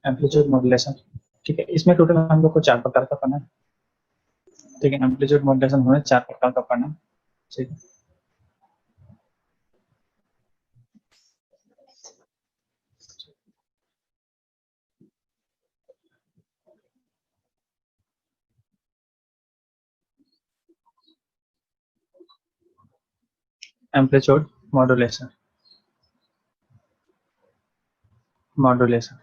Amplitude modulation, ठीक है। इसमें टोटल हम लोग को 4 प्रकार का पढ़ना है, ठीक है। एम्पलीट्यूड मॉड्यूलेशन हमें 4 प्रकार का पढ़ना है, ठीक है। Amplitude modulation, modulation,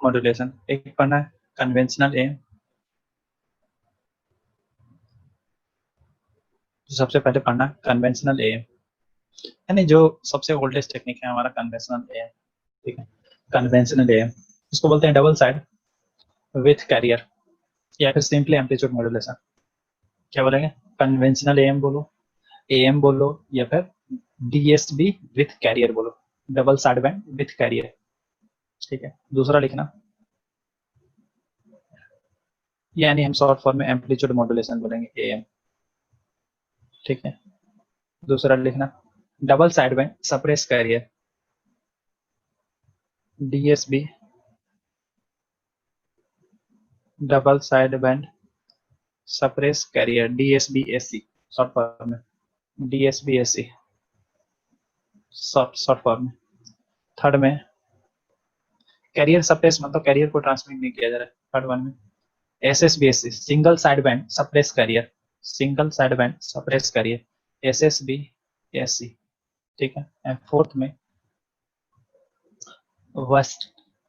modulation. एक पढ़ना है कन्वेंशनल एम, सबसे पहले पढ़ना कन्वेंशनल एम, यानी जो सबसे ओल्डेस्ट टेक्निक है हमारा कन्वेंशनल एम, ठीक है। कन्वेंशनल एम इसको बोलते हैं डबल साइड विथ कैरियर, या फिर सिंपली एम्पलीट्यूड मॉड्यूलेशन। क्या बोलेंगे? कन्वेंशनल एम बोलो, एम बोलो, या फिर डीएसबी विथ कैरियर बोलो, double side band with carrier, ठीक है। दूसरा लिखना, यानी हम शॉर्ट फॉर्म में एम्पलीट्यूड मॉड्यूलेशन बोलेंगे एम, ठीक है। दूसरा लिखना double side band suppress carrier, DSB, double side band suppress carrier, DSB SC short form में, डीएसबी-एससी शॉर्ट फॉर्म में। थर्ड में कैरियर सप्रेस, मतलब कैरियर को ट्रांसमिट नहीं किया जा रहा है। थर्ड वन में SSB SC single side band suppress career, single side band suppress carrier, SSB SC, ठीक है। एंड फोर्थ में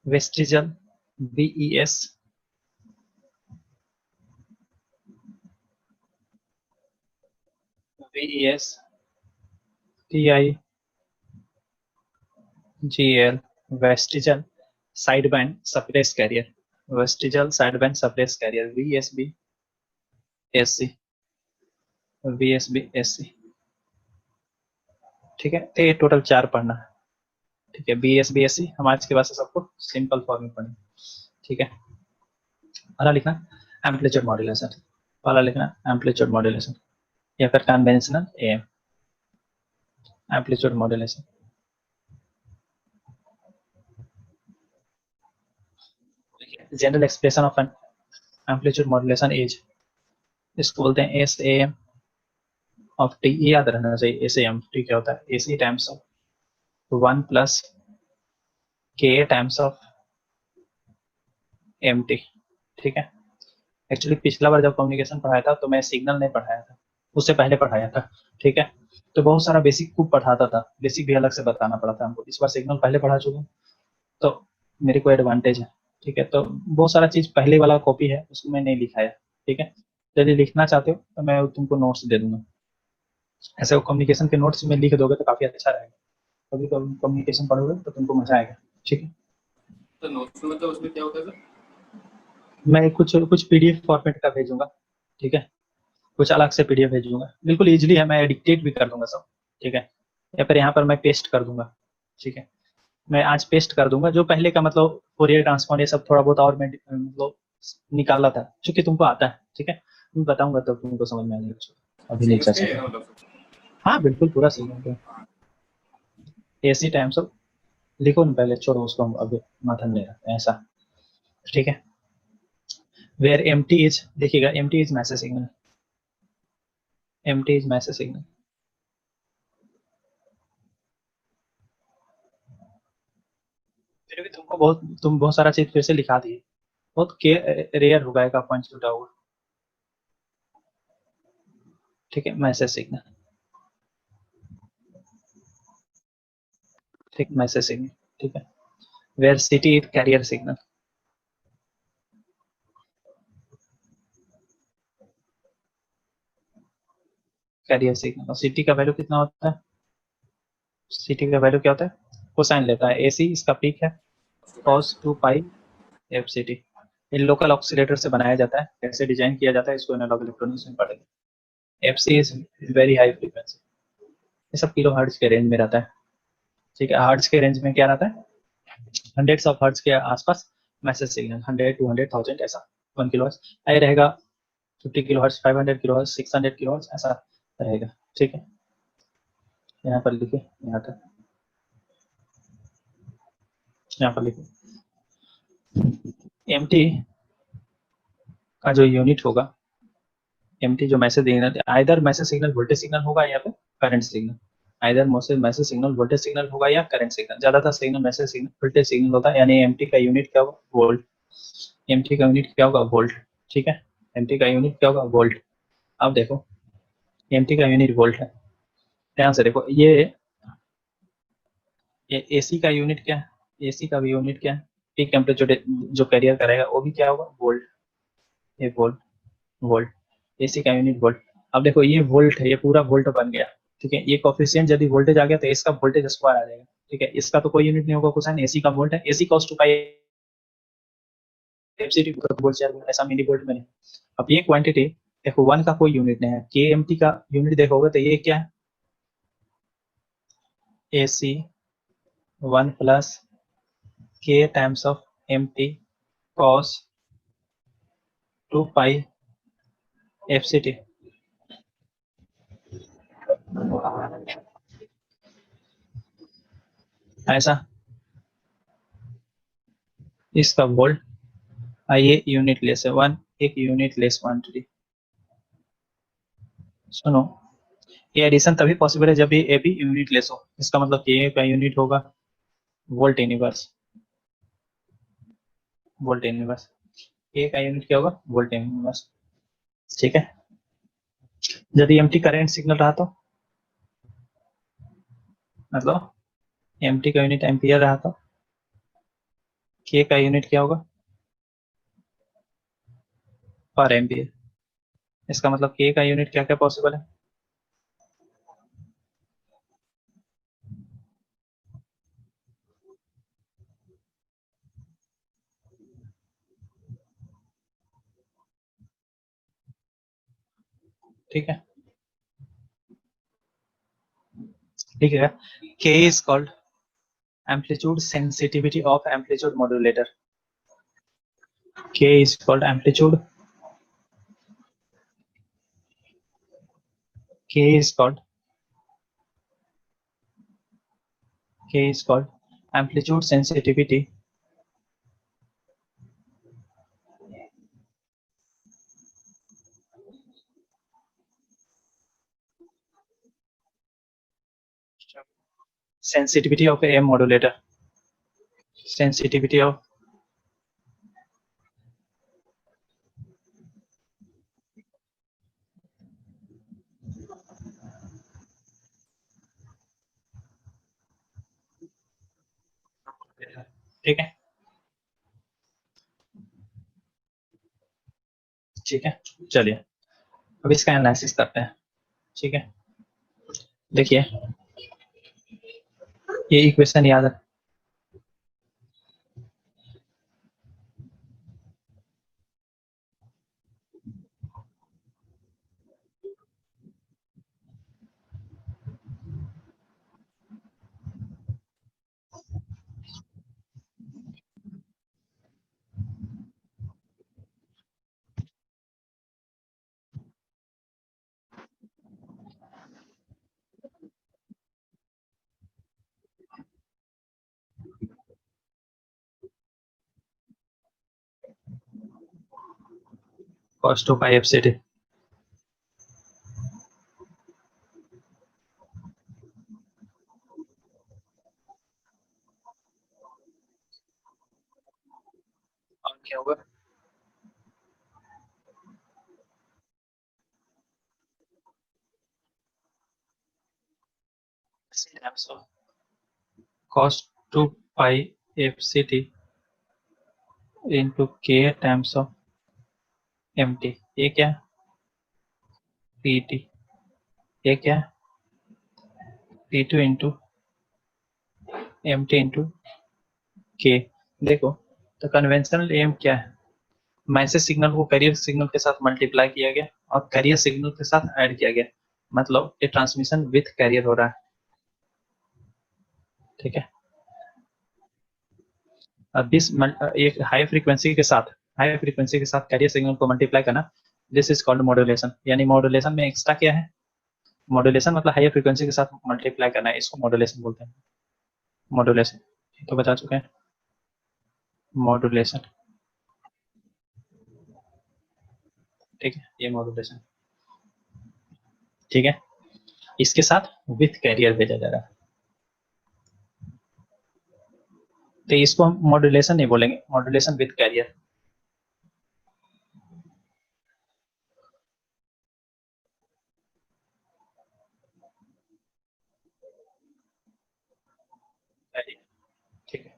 vestigial BES, BES TI GL, vestigial side band suppress carrier, vestigial side band suppress carrier, VSB SC, VSB SC, ठीक है। तो ये total 4 पढ़ना है, ठीक है। बीएसबी-एससी हम आज के बाद से सबको सिंपल फॉर्म में पढ़ेंगे, ठीक है। पहला लिखना एम्पलीट्यूड मॉड्यूलेशन, पहला लिखना एम्पलीट्यूड मॉड्यूलेशन, या फिर conventional AM, amplitude modulation. General expression of amplitude modulation is, इसको बोलते हैं S A M of T, याद रहना चाहिए। एस ए एम टी क्या होता है? AC times of 1 plus K times of M T, ठीक है। एक्चुअली पिछला बार जब कम्युनिकेशन पढ़ाया था तो मैं सिग्नल नहीं पढ़ाया था, उससे पहले पढ़ाया था, ठीक है। तो बहुत सारा बेसिक खूब पढ़ाता था, बेसिक भी अलग से बताना पड़ा था हमको। इस बार सिग्नल पहले पढ़ा चुका हूँ तो मेरे को एडवांटेज है, ठीक है। तो बहुत सारा चीज पहले वाला कॉपी है, उसको मैं नहीं लिखाया, ठीक है। यदि लिखना चाहते हो तो मैं तुमको नोट्स दे दूंगा, ऐसे वो कम्युनिकेशन के नोट्स में लिख दोगे तो काफी अच्छा रहेगा। कभी कम्युनिकेशन पढ़ोगे तो तुमको मजा आएगा, ठीक है। तो नोट्स में मतलब उसमें क्या होता है सर? मैं कुछ पीडीएफ फॉर्मेट का भेजूंगा, ठीक है। कुछ अलग से पीडीएफ भेजूंगा, बिल्कुल इजीली है, मैं डिक्टेट भी कर दूंगा सब, ठीक है। या फिर यहाँ पर मैं पेस्ट कर दूंगा, ठीक है। मैं आज पेस्ट कर दूंगा जो पहले का, मतलब फोरियर ट्रांसफॉर्म ये सब थोड़ा बहुत और मैं मतलब निकाला था, क्योंकि तुमको आता है, ठीक है। मैं बताऊंगा तो तुमको समझ में आ जाएगा, अभी नहीं समझते चल हैं सकता। मतलब? हाँ बिल्कुल पूरा समझ में। एसी टाइम सब लिखो ना पहले, छोड़ो उसको, हम अभी माथा नहीं रखते हैं, ऐसा, ठीक है। वेयर एम्प्टी इज, देखिएगा empty is message signal, empty is message signal, फिर भी तुम बहुत सारा चीज फिर से लिखा दिए, बहुत रेयर हो गएगा पॉइंट छूटा हुआ, ठीक है। मैसेज सिग्नल, ठीक, मैसेज सिग्नल, ठीक है। Where C T is carrier signal, carrier signal. और सिटी का वैल्यू कितना होता है? सिटी का वैल्यू क्या होता है? कोसाइन लेता है, एसी इसका पीक है, cos 2 pi F C T. इन लोकल ऑक्सीलेटर से बनाया जाता है, कैसे डिजाइन किया जाता है इसको एनालॉग इलेक्ट्रॉनिक्स में पढ़ेंगे। F C is very high frequency, ये सब किलो हर्ट्ज के रेंज में रहता है, ठीक है। हर्ट्ज के रेंज में क्या रहता है? हंड्रेड्स ऑफ हर्ट्ज के आसपास मैसेज सिग्नल, 100 200 1000 ऐसा 1 किलो ये रहेगा 50 किलोहर्ट्ज, 500 किलोहर्ट्ज, 600 किलोहर्ट्ज, ऐसा रहेगा। ठीक है, यहाँ पर लिखिए, यहाँ तक, यहाँ पर लिखिए एमटी का जो यूनिट होगा, एमटी जो message signal, either message signal voltage signal होगा या फिर current signal, either message signal voltage signal होगा या करंट सिग्नल, ज्यादातर signal message signal voltage signal होता है, यानी एमटी का यूनिट क्या होगा, वोल्ट। एमटी का यूनिट क्या होगा, वोल्ट। ठीक है, एमटी का यूनिट क्या होगा, वोल्ट। अब देखो एमटी का यूनिट वोल्ट है, ध्यान से देखो, ये एसी का यूनिट क्या है, एसी का भी यूनिट क्या है, पीक टेम्परेचर जो कैरियर करेगा वो भी क्या होगा, वोल्ट। ये वोल्ट, वोल्ट, एसी का यूनिट वोल्ट। अब देखो ये वोल्ट है, ये पूरा वोल्ट बन गया। ठीक है, ये कोफिशिएंट यदि वोल्टेज आ गया तो इसका वोल्टेज स्क्वायर आ जाएगा। ठीक है, इसका तो कोई यूनिट नहीं होगा, कुछ एसी का वोल्ट है, एसी कॉस टू पाई एफसीटी वोल्ट चाहे ऐसा मिली वोल्ट में नहीं। अब ये क्वांटिटी देखो, वन का कोई यूनिट नहीं है, के एम टी का यूनिट देखोगे तो ये क्या है, AC one plus K times of M T cos two pi F C T. ऐसा इसका वोल्ट, आइए यूनिट लेस है वन, एक यूनिट लेस क्वांटिटी। सुनो, ये एडिशन तभी पॉसिबल है जब ये ए भी यूनिट लेस हो, इसका मतलब कि ए का यूनिट होगा वोल्ट इनवर्स, वोल्ट इनवर्स, ए का यूनिट क्या होगा, वोल्ट इनवर्स। ठीक है, यदि एमटी करंट सिग्नल रहा तो, मतलब एमटी का यूनिट एम्पियर रहा तो के का यूनिट क्या होगा, पर एम्पियर। इसका मतलब के का यूनिट क्या क्या पॉसिबल है, ठीक है, ठीक है। के is called amplitude sensitivity of amplitude modulator, k is called amplitude, k is called k is called amplitude sensitivity sensitivity of a modulator, sensitivity of, ठीक है, ठीक है, चलिए अब इसका एनालिसिस करते हैं। ठीक है, देखिए ये इक्वेशन याद है, cos 2 pi fct, और क्या होगा, times of cos 2 pi fct into k times of mt, ये क्या है, pt, ये क्या है, p2 इंटू mt इंटू के। देखो तो कन्वेंशनल एम क्या है, मैसेज सिग्नल को कैरियर सिग्नल के साथ मल्टीप्लाई किया गया और कैरियर सिग्नल के साथ ऐड किया गया, मतलब ये ट्रांसमिशन विथ कैरियर हो रहा है। ठीक है, अब एक हाई फ्रीक्वेंसी के साथ कैरियर सिग्नल को मल्टीप्लाई करना, दिस इज कॉल्ड मॉड्यूलेशन। यानी मॉड्यूलेशन में एक्स्ट्रा क्या है, मॉड्यूलेशन मतलब हायर फ्रीक्वेंसी के साथ मल्टीप्लाई करना है, इसको मॉड्यूलेशन बोलते हैं। मॉड्यूलेशन तो बता चुके हैं, मॉड्यूलेशन, ठीक है, ये मॉड्यूलेशन, ठीक है। इसके साथ विथ कैरियर भेजा जा रहा है, तो इसको हम मॉड्यूलेशन नहीं बोलेंगे, मॉड्यूलेशन विथ कैरियर। ठीक है,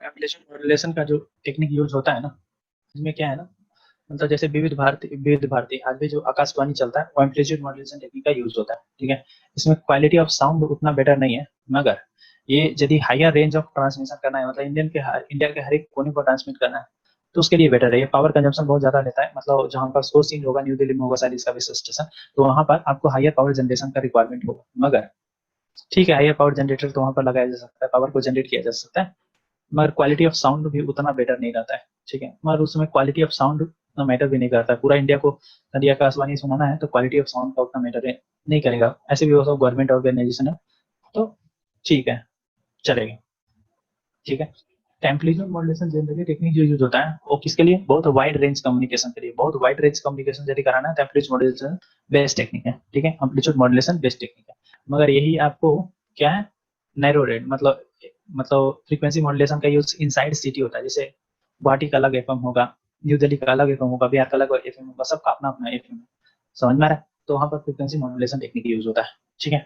एप्लीकेशन मॉड्यूलेशन का जो टेक्निक यूज होता है ना, इसमें क्या है ना, मतलब जैसे विविध भारती आज भी जो आकाशवाणी चलता है वो एम्पलीट्यूड मॉड्यूलेशन टेक्निक का यूज होता है, ठीक है। इसमें क्वालिटी ऑफ साउंड उतना बेटर नहीं है, मगर ये यदि हायर रेंज ऑफ ट्रांसमिशन करना है, मतलब इंडिया के हर एक कोने पर ट्रांसमिट करना है, तो उसके लिए बेटर है। ये पावर कंजम्पशन बहुत ज्यादा लेता है, मतलब जहाँ पर सोर्स चेंज होगा, न्यू दिल्ली में होगा शायद इसका भी स्टेशन, तो वहाँ पर आपको हायर पावर जनरेशन का रिक्वायरमेंट होगा, मगर ठीक है, हायर पावर जनरेटर तो वहाँ पर लगाया जा सकता है, पावर को जनरेट किया जा सकता है, मगर क्वालिटी ऑफ साउंड भी उतना बेटर नहीं रहता है, ठीक है। मगर उसमें क्वालिटी ऑफ साउंड उतना मैटर भी नहीं करता है, पूरा इंडिया को यदि आकाशवाणी सुनाना है तो क्वालिटी ऑफ साउंड का उतना मैटर नहीं करेगा, ऐसे भी वो सब गवर्नमेंट ऑर्गेनाइजेशन है, तो ठीक है, चलेगा, ठीक है। टेम्पलेचर मॉड्यूलेशन जनरली टेक्निक जो यूज होता है वो किसके लिए, बहुत वाइड रेंज कम्युनिकेशन के लिए, बहुत वाइड रेंज कम्युनिकेशन यदि कराना है तो टेम्पलेचर मॉड्यूलेशन बेस्ट टेक्निक है, ठीक है, एम्पलीट्यूड मॉड्यूलेशन बेस्ट टेक्निक है। मगर यही आपको क्या है, नैरो रेंज, मतलब फ्रीक्वेंसी मॉड्यूलेशन का यूज इनसाइड सिटी होता है, जैसे गुवाहाटी का अलग एफएम होगा, न्यू दिल्ली का अलग एफएम होगा, बिहार का अलग एफएम होगा, सबका अपना अपना एफएम है, समझ में आ रहा है, तो वहाँ पर फ्रीक्वेंसी मॉड्यूलेशन टेक्निक यूज होता है, ठीक है।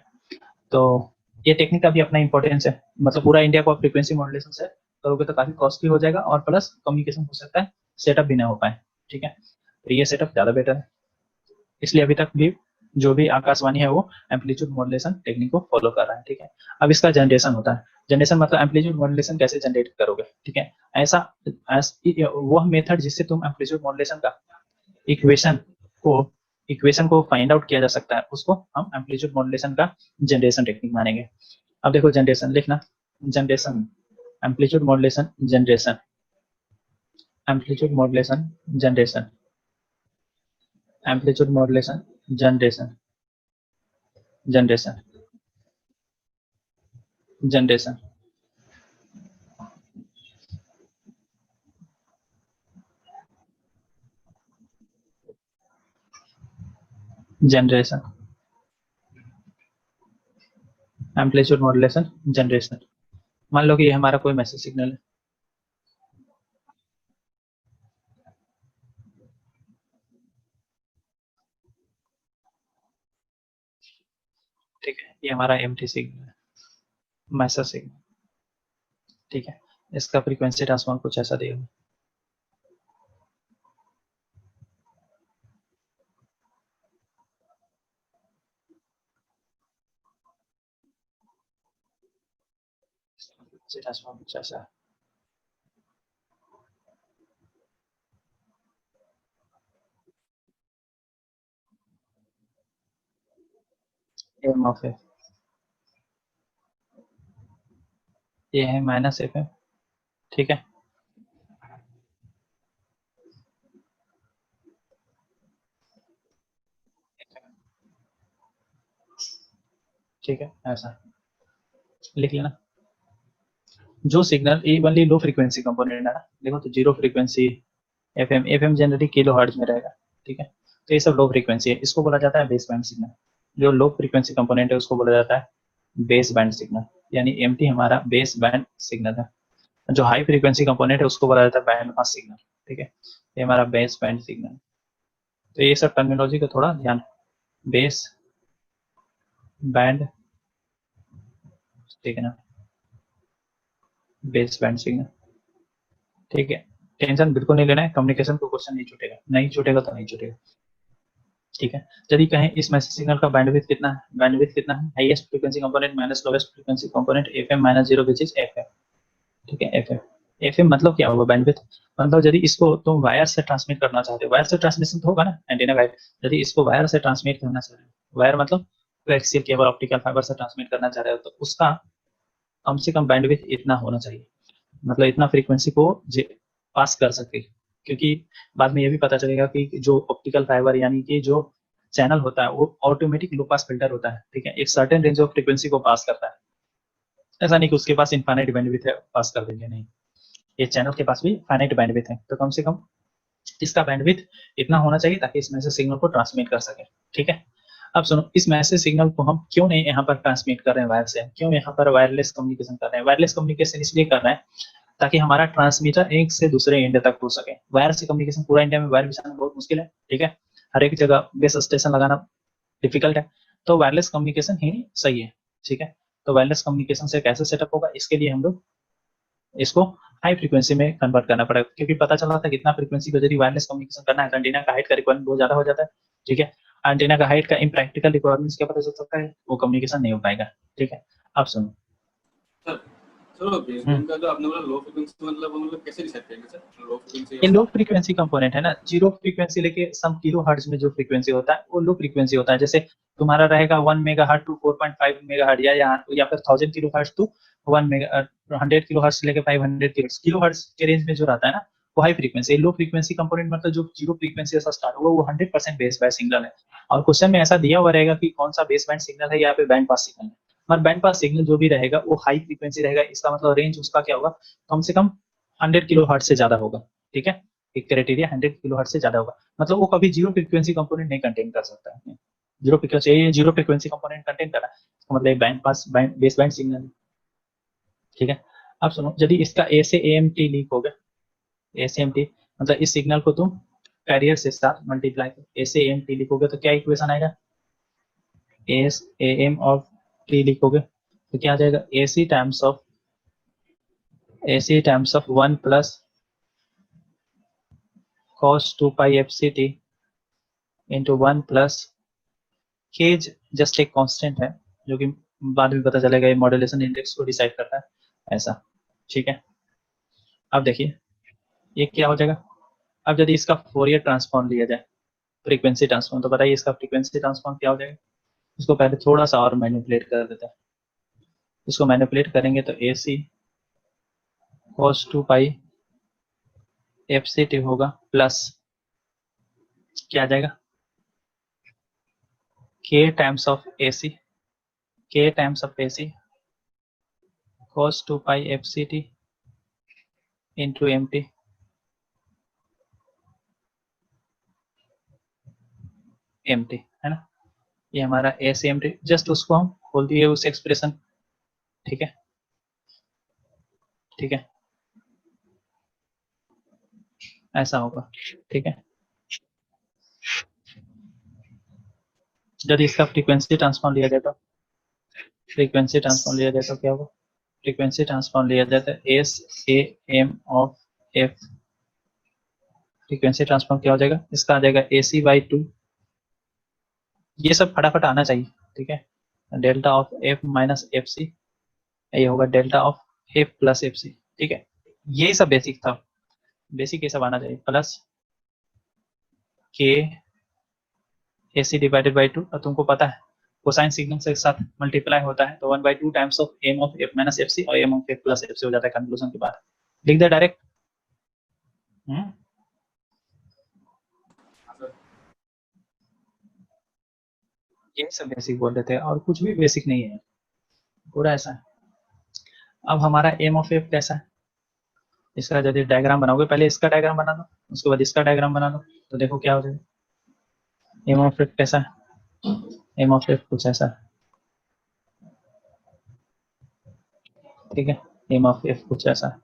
तो ये टेक्निक का भी अपना इंपॉर्टेंस है, मतलब पूरा इंडिया को फ्रीक्वेंसी मॉड्यूलेशन से करोगे तो काफी कॉस्टली हो जाएगा, और प्लस कम्युनिकेशन हो सकता है सेटअप भी ना हो पाए, ठीक है, तो ये सेटअप ज्यादा बेटर है, इसलिए अभी तक भी जो भी आकाशवाणी है वो एम्पलीट्यूड मॉड्यूलेशन टेक्निक को फॉलो कर रहा है, ठीक है। अब इसका जनरेशन होता है, जनरेशन मतलब एम्पलीट्यूड मॉड्यूलेशन कैसे जनरेट करोगे, ठीक है, ऐसा वह मेथड जिससे तुम एम्पलीट्यूड मॉड्यूलेशन का इक्वेशन को इक्वेशन को फाइंड आउट किया जा सकता है, उसको हम एम्पलीट्यूड मॉड्यूलेशन का जनरेशन टेक्निक मानेंगे। अब देखो जनरेशन लिखना, generation, amplitude modulation generation, amplitude modulation generation, amplitude modulation generation, generation, generation, generation, amplitude modulation generation. मान लो कि ये हमारा कोई मैसेज सिग्नल है, ठीक है, ये हमारा एम्प्टी सिग्नल है, मैसेज सिग्नल, ठीक है, इसका फ्रीक्वेंसी ट्रांसफॉर्म कुछ ऐसा देगा, ट्रांसफॉर्म कुछ ऐसा, एम ऑफ ए, ये है माइनस एफ एम, ठीक है, ठीक है, ऐसा लिख लेना। जो signal evenly low frequency component है ना, देखो तो zero frequency, FM generally kilo hertz में रहेगा, ठीक है, तो ये सब लो फ्रीक्वेंसी है, इसको बोला जाता है बेस बैंड सिग्नल। जो लो फ्रीक्वेंसी कंपोनेंट है उसको बोला जाता है बेस बैंड सिग्नल, यानी एमटी हमारा बेस बैंड सिग्नल है। जो हाई फ्रीक्वेंसी कंपोनेंट है उसको बोला जाता है बैंड पास सिग्नल, ठीक है, ये हमारा बेस बैंड सिग्नल। तो ये सब टर्मिनोलॉजी का थोड़ा ध्यान, बेस बैंड, ठीक है ना, बेस बैंड सिग्नल, ठीक है, टेंशन बिल्कुल नहीं लेना है, कम्युनिकेशन को क्वेश्चन नहीं छूटेगा, नहीं छूटेगा तो नहीं छूटेगा, ठीक है। यदि कहें इस मैसेज सिग्नल का बैंडविड्थ कितना है, बैंडविड्थ कितना है, highest frequency component minus lowest frequency component FM minus 0 which is FM, ठीक है, एफएम। एफएम मतलब क्या होगा, बैंडविड्थ, मतलब यदि इसको तुम वायर से ट्रांसमिट करना चाहते हो, वायर से ट्रांसमिशन तो होगा ना एंटीना वायर, यदि इसको वायर से ट्रांसमिट करना चाह रहे हो, वायर मतलब कोएक्सियल केबल ऑप्टिकल फाइबर से ट्रांसमिट करना चाह रहे हो, तो उसका कम से कम बैंडविड्थ इतना होना चाहिए, मतलब इतना फ्रीक्वेंसी को पास कर सके, क्योंकि बाद में ये भी पता चलेगा कि जो ऑप्टिकल फाइबर यानी कि जो चैनल होता है वो ऑटोमेटिक लो पास फिल्टर होता है, ठीक है, एक सर्टेन रेंज ऑफ फ्रीक्वेंसी को पास करता है, ऐसा नहीं कि उसके पास इनफाइनाइट बैंडविड्थ है पास कर देंगे, नहीं, ये चैनल के पास भी फाइनाइट बैंडविड्थ है, तो कम से कम इसका बैंडविड्थ इतना होना चाहिए ताकि इस मैसेज सिग्नल को ट्रांसमिट कर सके, ठीक है। अब सुनो, इस मैसेज सिग्नल को हम क्यों नहीं यहाँ पर ट्रांसमिट कर रहे हैं वायर से, क्यों यहाँ पर वायरलेस कम्युनिकेशन कर रहे हैं, वायरलेस कम्युनिकेशन इसलिए कर रहे हैं ताकि हमारा ट्रांसमीटर एक से दूसरे एंड तक हो सके। वायर से कम्युनिकेशन पूरा इंडिया में वायर बिछाना बहुत मुश्किल है, ठीक है, हर एक जगह बेस स्टेशन लगाना डिफिकल्ट है, तो वायरलेस कम्युनिकेशन ही सही है, ठीक है। तो वायरलेस कम्युनिकेशन से कैसे सेटअप होगा, इसके लिए हम लोग इसको हाई फ्रीक्वेंसी में कन्वर्ट करना पड़ेगा, क्योंकि पता चला था कितना फ्रीक्वेंसी पर यदि वायरलेस कम्युनिकेशन करना है तो एंटीना का हाइट का रिक्वायरमेंट बहुत ज्यादा हो जाता है, ठीक है। एंटीना का हाइट का इम्प्रैक्टिकल रिक्वायरमेंट्स क्या पता चल सकता है, वो कम्युनिकेशन नहीं हो पाएगा, ठीक है। अब सुनो सर चलो बेसबैंड का जो आपने बोला लो फ्रीक्वेंसी, मतलब कैसे डिसाइड करेंगे सर लो फ्रीक्वेंसी? ये लो फ्रीक्वेंसी कंपोनेंट है ना, जीरो फ्रीक्वेंसी लेके सम किलो हर्ट्ज में जो फ्रीक्वेंसी होता है वो लो फ्रीक्वेंसी होता है, जैसे तुम्हारा रहेगा 1 मेगाहर्ट्ज टू 4.5 मेगाहर्ट्ज या फिर 1000 kilohertz to 1 mega 100 kilohertz लेके 500 किलो हर्ट्ज के रेंज में जो रहता है ना वो high frequency. Low frequency component मतलब जो जीरो फ्रीक्वेंसी से स्टार्ट होगा वो 100% बेस बैंड सिग्नल है, और क्वेश्चन में ऐसा दिया हुआ रहेगा कि कौन सा बेस बैंड सिग्नल है या फिर बैंड पास सिग्नल है, और बैंड पास सिग्नल जो भी रहेगा वो हाई फ्रीक्वेंसी रहेगा, इसका मतलब रेंज उसका क्या होगा, कम से कम 100 किलो हर्ट्ज से ज्यादा होगा, ठीक है। एक क्राइटेरिया 100 किलो हर्ट्ज से ज्यादा होगा, मतलब वो कभी जीरो फ्रीक्वेंसी कंपोनेंट नहीं कंटेन कर सकता है, जीरो फ्रीक्वेंसी, ये जीरो फ्रीक्वेंसी कंपोनेंट कंटेन कर रहा है, इसका मतलब band pass band base band signal, ठीक है। अब सुनो, यदि इसका ए से AMT लीक हो गया, ACMT मतलब इस सिग्नल को तुम कैरियर से साथ मल्टीप्लाई ए से AMT लिखोगे तो क्या इक्वेशन आएगा, एस AM ऑफ टी लिखोगे तो क्या आ जाएगा, AC times of 1 plus cos 2 pi FCT into 1 plus केज जस्ट एक कांस्टेंट है जो कि बाद में पता चलेगा ये मॉड्यूलेशन इंडेक्स को डिसाइड करता है, ऐसा, ठीक है। अब देखिए ये क्या हो जाएगा, अब यदि इसका फोरियर ट्रांसफॉर्म लिया जाए, फ्रीक्वेंसी ट्रांसफॉर्म, तो बताइए इसका फ्रीक्वेंसी ट्रांसफॉर्म क्या हो जाएगा, इसको पहले थोड़ा सा और मैनिपुलेट कर देते हैं, इसको मैनिपुलेट करेंगे तो AC cos 2 पाई FCT होगा प्लस क्या आ जाएगा K times of AC cos 2 pi FCT into MT है ना, ये हमारा ACMT, जस्ट उसको हम खोल दिए उस एक्सप्रेशन, ठीक है, ठीक है, ऐसा होगा, ठीक है। यदि इसका फ्रीक्वेंसी ट्रांसफॉर्म लिया जाए तो क्या होगा, फ्रीक्वेंसी ट्रांसफॉर्म लिया जाए तो SAM of F, frequency transform क्या हो जाएगा, इसका आ जाएगा AC/2, ये सब फटाफट आना चाहिए, ठीक है, delta of F minus FC, ये होगा delta of F plus FC, ठीक है, यही सब बेसिक था, बेसिक ये सब आना चाहिए, plus K AC divided by 2, और तुमको पता है कोसाइन सिग्नल से साथ मल्टीप्लाई होता है तो 1/2 times of M of F minus FC और M of F plus FC हो जाता है कंक्लूजन के बाद, लिख दे डायरेक्ट। ये सब बेसिक बोल रहे थे और कुछ भी बेसिक नहीं है, पूरा ऐसा है। अब हमारा M ऑफ F कैसा है, इसका यदि डायग्राम बनाओगे, पहले इसका डायग्राम बना दो उसके बाद इसका डायग्राम बना दो, तो देखो क्या हो जाएगा। M ऑफ F कैसा है, M ऑफ F कुछ ऐसा है, ठीक है, M ऑफ F कुछ ऐसा है,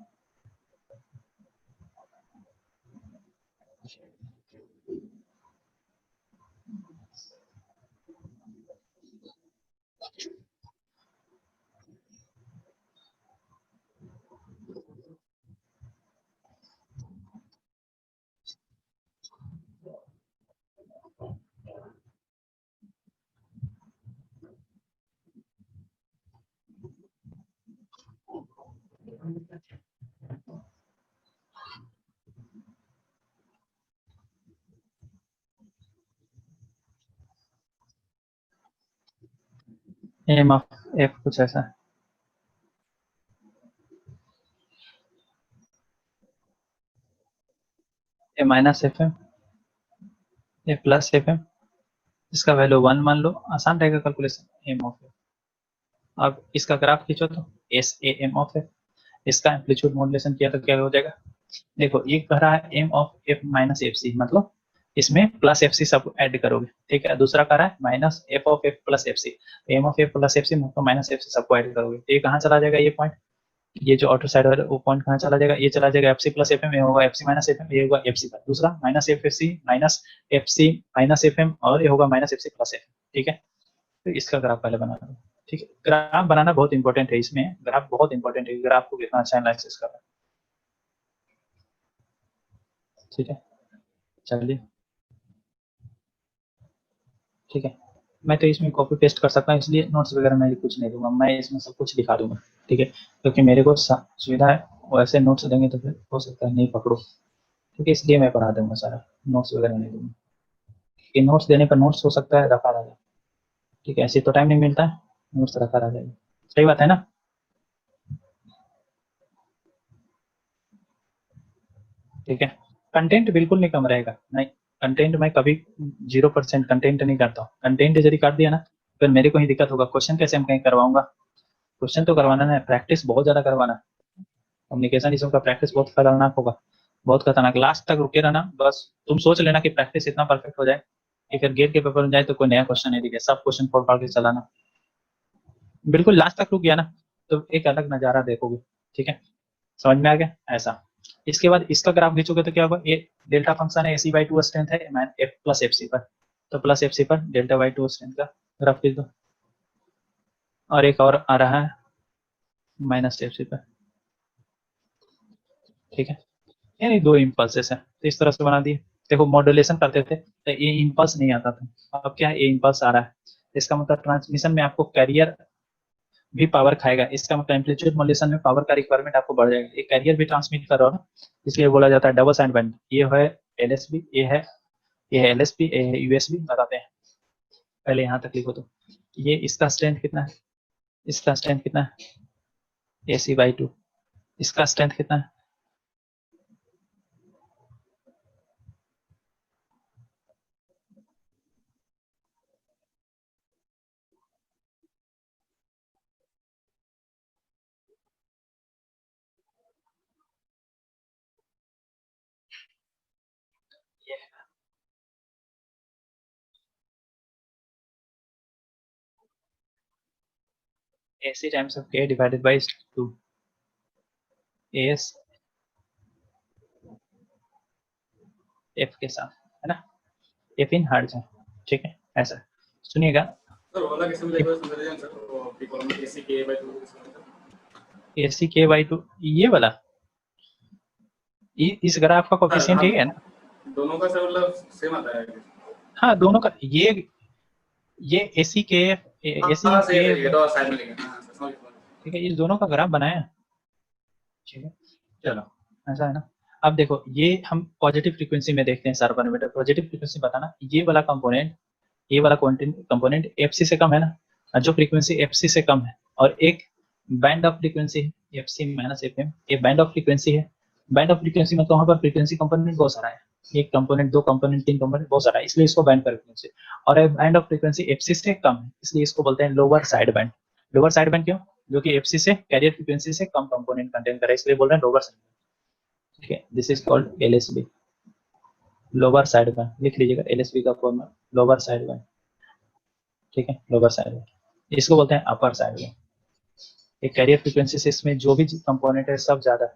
M ऑफ F कुछ ऐसा है, ए माइनस एफ एम, ए प्लस एफ एम, इसका वैल्यू 1 मान लो, आसान रहेगा कैलकुलेशन। एम ऑफ एफ, अब इसका ग्राफ खींचो तो S A M of F, इसका एम्पलीट्यूड मॉड्यूलेशन किया तो क्या हो जाएगा, देखो ये कह रहा है M of F minus F C, मतलब इसमें प्लस एफ सी सब ऐड करोगे, ठीक है। दूसरा कह रहा है minus F of F plus F C, M of F plus F C मतलब माइनस एफ सी सबको ऐड करोगे, तो ये कहाँ चला जाएगा ये पॉइंट, ये जो ऑटो साइड वाला वो पॉइंट कहाँ चला जाएगा, ये चला जाएगा F C plus F M, ये होगा F C minus F M, ये होगा एफ सी पर, दूसरा minus F F C minus F M, और ये होगा minus F C plus F M, ठीक है। तो इसका ग्राफ पहले बना दो, ठीक है। ग्राफ बनाना बहुत इंपॉर्टेंट है, इसमें ग्राफ बहुत इंपॉर्टेंट है, ग्राफ को कितना अच्छा एनालिसिस करना, ठीक है। चलिए ठीक है, मैं तो इसमें कॉपी पेस्ट कर सकता हूँ, इसलिए नोट्स वगैरह मैं कुछ नहीं दूंगा, मैं इसमें सब कुछ दिखा दूंगा, ठीक है, क्योंकि मेरे को सुविधा है, वैसे नोट्स देंगे तो फिर हो सकता है नहीं पकड़ो, ठीक है, इसलिए मैं पढ़ा दूंगा सारा, नोट्स वगैरह नहीं दूंगा, कि नोट्स देने पर नोट्स हो सकता है रखा रह जाए, ठीक है, ऐसे तो टाइम नहीं मिलता है, नोट्स रखा रह जाएगा, सही बात है ना। ठीक है, कंटेंट बिल्कुल नहीं कम रहेगा, नहीं, कंटेंट मैं कभी 0% कंटेंट नहीं करता हूँ, कंटेंट यदि कर दिया ना फिर मेरे को ही दिक्कत होगा, क्वेश्चन कैसे हम कहीं करवाऊंगा, क्वेश्चन तो करवाना है, प्रैक्टिस बहुत ज्यादा करवाना, कम्युनिकेशन इसम का प्रैक्टिस बहुत खतरनाक होगा, बहुत खतरनाक, लास्ट तक रुके रहना, बस तुम सोच लेना कि प्रैक्टिस इतना परफेक्ट हो जाए कि फिर गेट के पेपर में जाए तो कोई नया क्वेश्चन नहीं दिखे, सब क्वेश्चन फोड़ फाड़ के चलाना, बिल्कुल लास्ट तक रुक गया ना तो एक अलग नजारा देखोगे, ठीक है, समझ में आ गया ऐसा। इसके बाद इसका ग्राफ खींचोगे तो क्या होगा, ये डेल्टा फंक्शन है, एसी बाई टू स्ट्रेंथ है एफ प्लस एफ सी पर, तो प्लस एफ सी पर डेल्टा बाई टू स्ट्रेंथ का ग्राफ खींच दो, और एक और आ रहा है माइनस एफ सी पर, ठीक है, यानी दो इम्पल्सेस है, तो इस तरह से बना दिए। देखो मॉड्यूलेशन करते थे तो ये इम्पल्स नहीं आता था, अब क्या है ये इम्पल्स आ रहा है, इसका मतलब ट्रांसमिशन में आपको कैरियर भी पावर खाएगा, इसका मतलब एम्पलीट्यूड मॉड्यूलेशन में पावर का रिक्वायरमेंट आपको बढ़ जाएगा, ये कैरियर भी ट्रांसमिट कर रहा हो ना, इसलिए बोला जाता है डबल साइड बैंड, ये है एलएसबी, ये है एलएसबी, ये है यूएसबी, बताते हैं, पहले यहाँ तक लिखो तो, ये इसका स्ट्रेंथ कितना है, इसका स्ट्रेंथ कितना है, एसी बाई टू, इसका स्ट्रेंथ कितना है, AC times of K divided by 2, S F के साथ, है ना, एफ इन हर्ट्ज है, ठीक है, ऐसा सुनिएगा, सर वाला कैसे मिलेगा समझ रहे हैं सर, वो बी कॉलम में एसी के बाय 2 एसी के बाई टू, ये वाला इस ग्राफ का कोफिशिएंट यही है ना, दोनों का सर मतलब सेम आता है, हाँ दोनों का, ये एसी के एसी हाँ के, सही है, ये तो साइड में लिखा है, हाँ समझ गया। ठीक है, इस दोनों का ग्राफ बनाया है, ठीक है, चलो ऐसा है ना। अब देखो ये हम पॉजिटिव फ्रीक्वेंसी में देखते हैं सारा पैरामीटर, पॉजिटिव फ्रीक्वेंसी बताना, ये वाला कंपोनेंट, ये वाला कंपोनेंट एफसी से कम है ना, और जो फ्रीक्वेंसी एफसी से कम है, और एक बैंड ऑफ फ्रीक्वेंसी है एफसी माइनस एफएम, ये बैंड ऑफ फ्रीक्वेंसी है, बैंड ऑफ फ्रीक्वेंसी मतलब वहाँ पर फ्रीक्वेंसी कंपोनेंट बहुत सारा है, एक कंपोनेंट, दो कंपोनेंट, तीन कंपोनेंट, बहुत सारा है, इसलिए इसको बैंड फ्रीक्वेंसी, और बैंड ऑफ फ्रीक्वेंसी एफसी से कम है, इसलिए इसको बोलते हैं lower side band, lower side band क्यों, जो कि एफसी से कैरियर फ्रीक्वेंसी से कम कंपोनेंट कंटेन करे, इसलिए बोल रहे हैं लोअर साइड, ठीक है, this is called LSB, lower side band, लिख लीजिएगा एलएसबी का फॉर्मूला, लोअर साइड बैंड, ठीक है, लोअर साइड बैंड, इसको बोलते हैं अपर साइड बैंड, एक कैरियर फ्रीक्वेंसी से इसमें जो भी कंपोनेंट है सब ज्यादा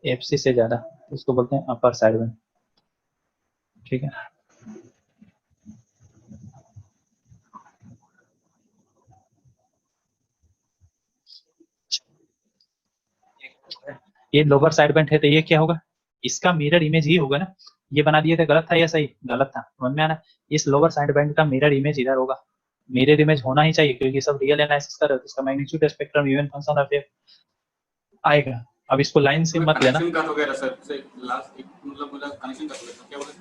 एफसी से ज्यादा, उसको बोलते हैं अपर साइड बैंड, ठीक है। ये लोअर साइड बैंड है तो ये क्या होगा, इसका मिरर इमेज ही होगा ना, ये बना दिए थे, गलत था या सही, गलत था, समझ में आना, इस लोअर साइड बैंड का मिरर इमेज इधर होगा, मिरर इमेज होना ही चाहिए क्योंकि सब रियल एनालिसिस कर रहे हो, तो इसका magnitude spectrum even function of आएगा, अब इसको लाइन से मत लेना, कनेक्शन का हो गया सर, से लास्ट एक मतलब मुझे कनेक्शन का हो गया, क्या बोले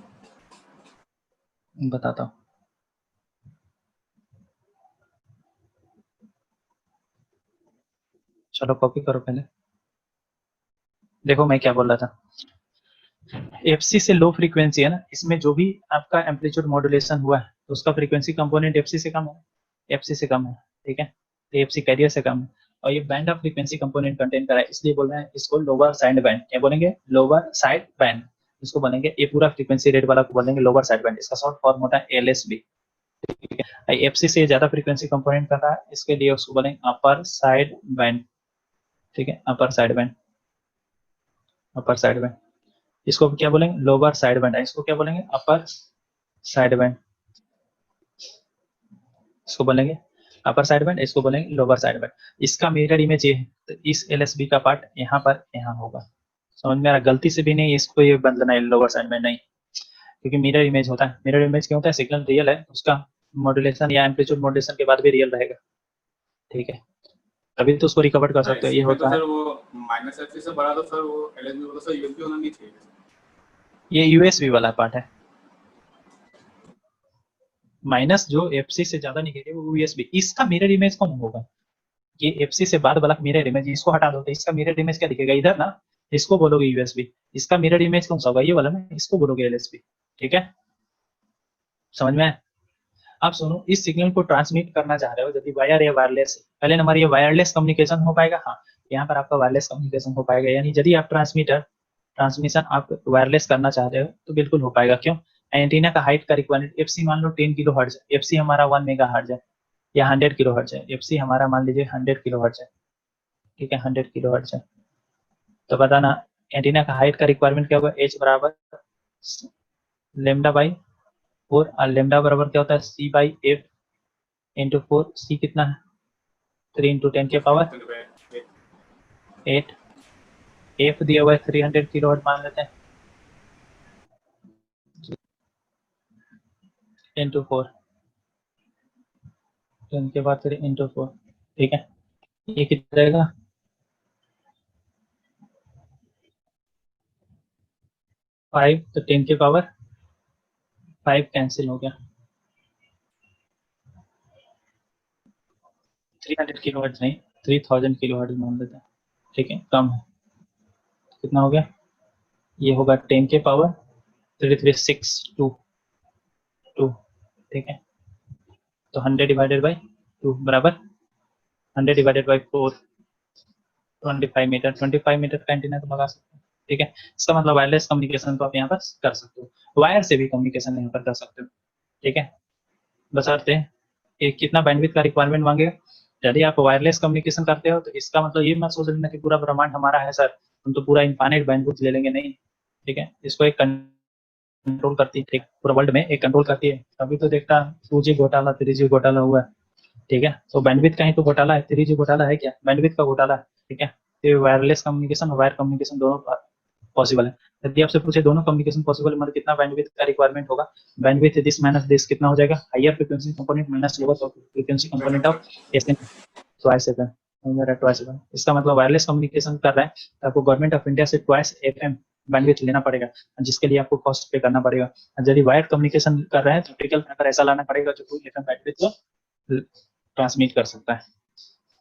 बताता हूँ, चलो कॉपी करो पहले, देखो मैं क्या बोल रहा था, एफसी से लो फ्रीक्वेंसी है ना, इसमें जो भी आपका एम्पलीट्यूड मॉड्यूलेशन हुआ है तो उसका फ्रीक्वेंसी कंपोनेंट एफसी से कम है, एफसी से कम है, ठीक है, तो एफसी कैरियर से कम है, और ये band of frequency component contain करा है, इसलिए बोल रहे हैं इसको लोअर साइड बैंड, क्या बोलेंगे, लोअर साइड बैंड, इसको बोलेंगे, ये पूरा फ्रीक्वेंसी रेट वाला को बोलेंगे लोअर साइड बैंड, इसका शॉर्ट फॉर्म होता है एलएसबी, ठीक है। एफसी से ज्यादा फ्रीक्वेंसी कंपोनेंट कर रहा है, इसके लिए उसको बोलेंगे अपर साइड बैंड, ठीक है, अपर साइड बैंड, अपर साइड बैंड, इसको क्या बोलेंगे, लोअर साइड बैंड, इसको क्या बोलेंगे, अपर साइड बैंड, इसको बोलेंगे अपर साइड बैंड, इसको बोलेंगे लोअर साइड बैंड। इसका मिरर इमेज ये है, तो इस एलएसबी का पार्ट यहाँ पर यहाँ होगा, समझ में आ रहा, गलती से भी नहीं इसको ये बदलना है लोअर साइड बैंड नहीं, क्योंकि मिरर इमेज होता है, मिरर इमेज क्यों होता है, सिग्नल रियल है, उसका मॉड्यूलेशन या एम्पलीट्यूड मॉड्यूलेशन के बाद भी रियल रहेगा, ठीक है, तभी तो उसको रिकवर कर सकते हो, ये इसमें तो होता है। सर वो माइनस एफसी से बड़ा तो सर वो एलएसबी वाला सर यूएसबी होना नहीं चाहिए। ये यूएसबी वाला पार्ट है, माइनस जो एफसी से ज्यादा निकलेगी वो यूएसबी, इसका मिरर इमेज कौन होगा, ये एफसी से बाद वाला मिरर इमेज, इसको हटा दो तो इसका मिरर इमेज क्या दिखेगा इधर ना, इसको बोलोगे यूएसबी, इसका मिरर इमेज कौन सा होगा, ये वाला ना, इसको बोलोगे एलएसबी, ठीक है, समझ में आया? अब सुनो, इस सिग्नल को ट्रांसमिट करना चाह रहे हो यदि वायर या वायरलेस, पहले नंबर ये वायरलेस कम्युनिकेशन हो पाएगा, हाँ यहाँ पर आपका वायरलेस कम्युनिकेशन हो पाएगा, यानी यदि आप ट्रांसमिशन आप वायरलेस करना चाहते हो तो बिल्कुल हो पाएगा, क्यों, एंटीना का हाइट का रिक्वायरमेंट, एफसी मान लो 10 किलो हर्ट्ज है, एफसी हमारा 1 मेगा हर्ट्ज है या 100 किलो हर्ट्ज है, एफसी हमारा मान लीजिए 100 किलो हर्ट्ज है, ठीक है, 100 किलो हर्ट्ज है, तो बताना एंटीना का हाइट का रिक्वायरमेंट क्या होगा, एच बराबर लेमडा बाई 4, और लेमडा बराबर क्या होता है, सी बाई एफ इंटू 4, सी कितना है 3 इंटू 10 के पावर 8, एफ दिया हुआ है 300 किलो हर्ट्ज मान लेते हैं, इंटू 4, 10 के बाद 3 इंटू 4, ठीक है, ये कितना रहेगा, 5, तो 10 के पावर 5 कैंसिल हो गया, 300 किलो हर्ट्ज नहीं 3000 किलो हर्ट्ज मान लेते हैं, ठीक है, कम है, कितना हो गया, ये होगा 10 के पावर 3362, ठीक है, तो 100 डिवाइडेड बाई 2 बराबर 100 डिवाइडेड बाई 4, 25 मीटर, 25 मीटर का एंटीना तो लगा सकते हैं, ठीक है, इसका मतलब वायरलेस कम्युनिकेशन तो आप यहाँ पर कर सकते हो, वायर से भी कम्युनिकेशन यहाँ पर कर सकते हो, ठीक है, बशर्ते ये कितना बैंडविड्थ का रिक्वायरमेंट मांगेगा, यदि आप वायरलेस कम्युनिकेशन करते हो तो इसका मतलब ये मत सोच लेना कि पूरा ब्रह्मांड हमारा है सर, हम तो पूरा इनफाइनाइट बैंडविड्थ ले लेंगे, नहीं, ठीक है, इसको एक कंट्रोल करती है, एक पूरा वर्ल्ड में एक कंट्रोल करती है, अभी तो देखता 2G घोटाला 3G घोटाला हुआ है, ठीक है, तो बैंडविड्थ का ही तो घोटाला है, 3G घोटाला है क्या, बैंडविड्थ का घोटाला है, ठीक है, तो वायरलेस कम्युनिकेशन और वायर कम्युनिकेशन दोनों पॉसिबल है, यदि आपसे पूछे दोनों कम्युनिकेशन पॉसिबल मतलब कितना बैंडविड्थ का रिक्वायरमेंट होगा, बैंडविड्थ दिस माइनस दिस कितना हो जाएगा, higher frequency component minus lower frequency component of SN twice FM, मेरा ट्वाइस एफएम, इसका मतलब वायरलेस कम्युनिकेशन कर रहा है तो आपको गवर्नमेंट ऑफ इंडिया से ट्वाइस एफएम बैंडविड्थ लेना पड़ेगा, जिसके लिए आपको कॉस्ट पे करना पड़ेगा, यदि वायर कम्युनिकेशन कर रहे हैं तो टिकल पर ऐसा लाना पड़ेगा जो 2 एफएम बैंडविड्थ को ट्रांसमिट कर सकता है,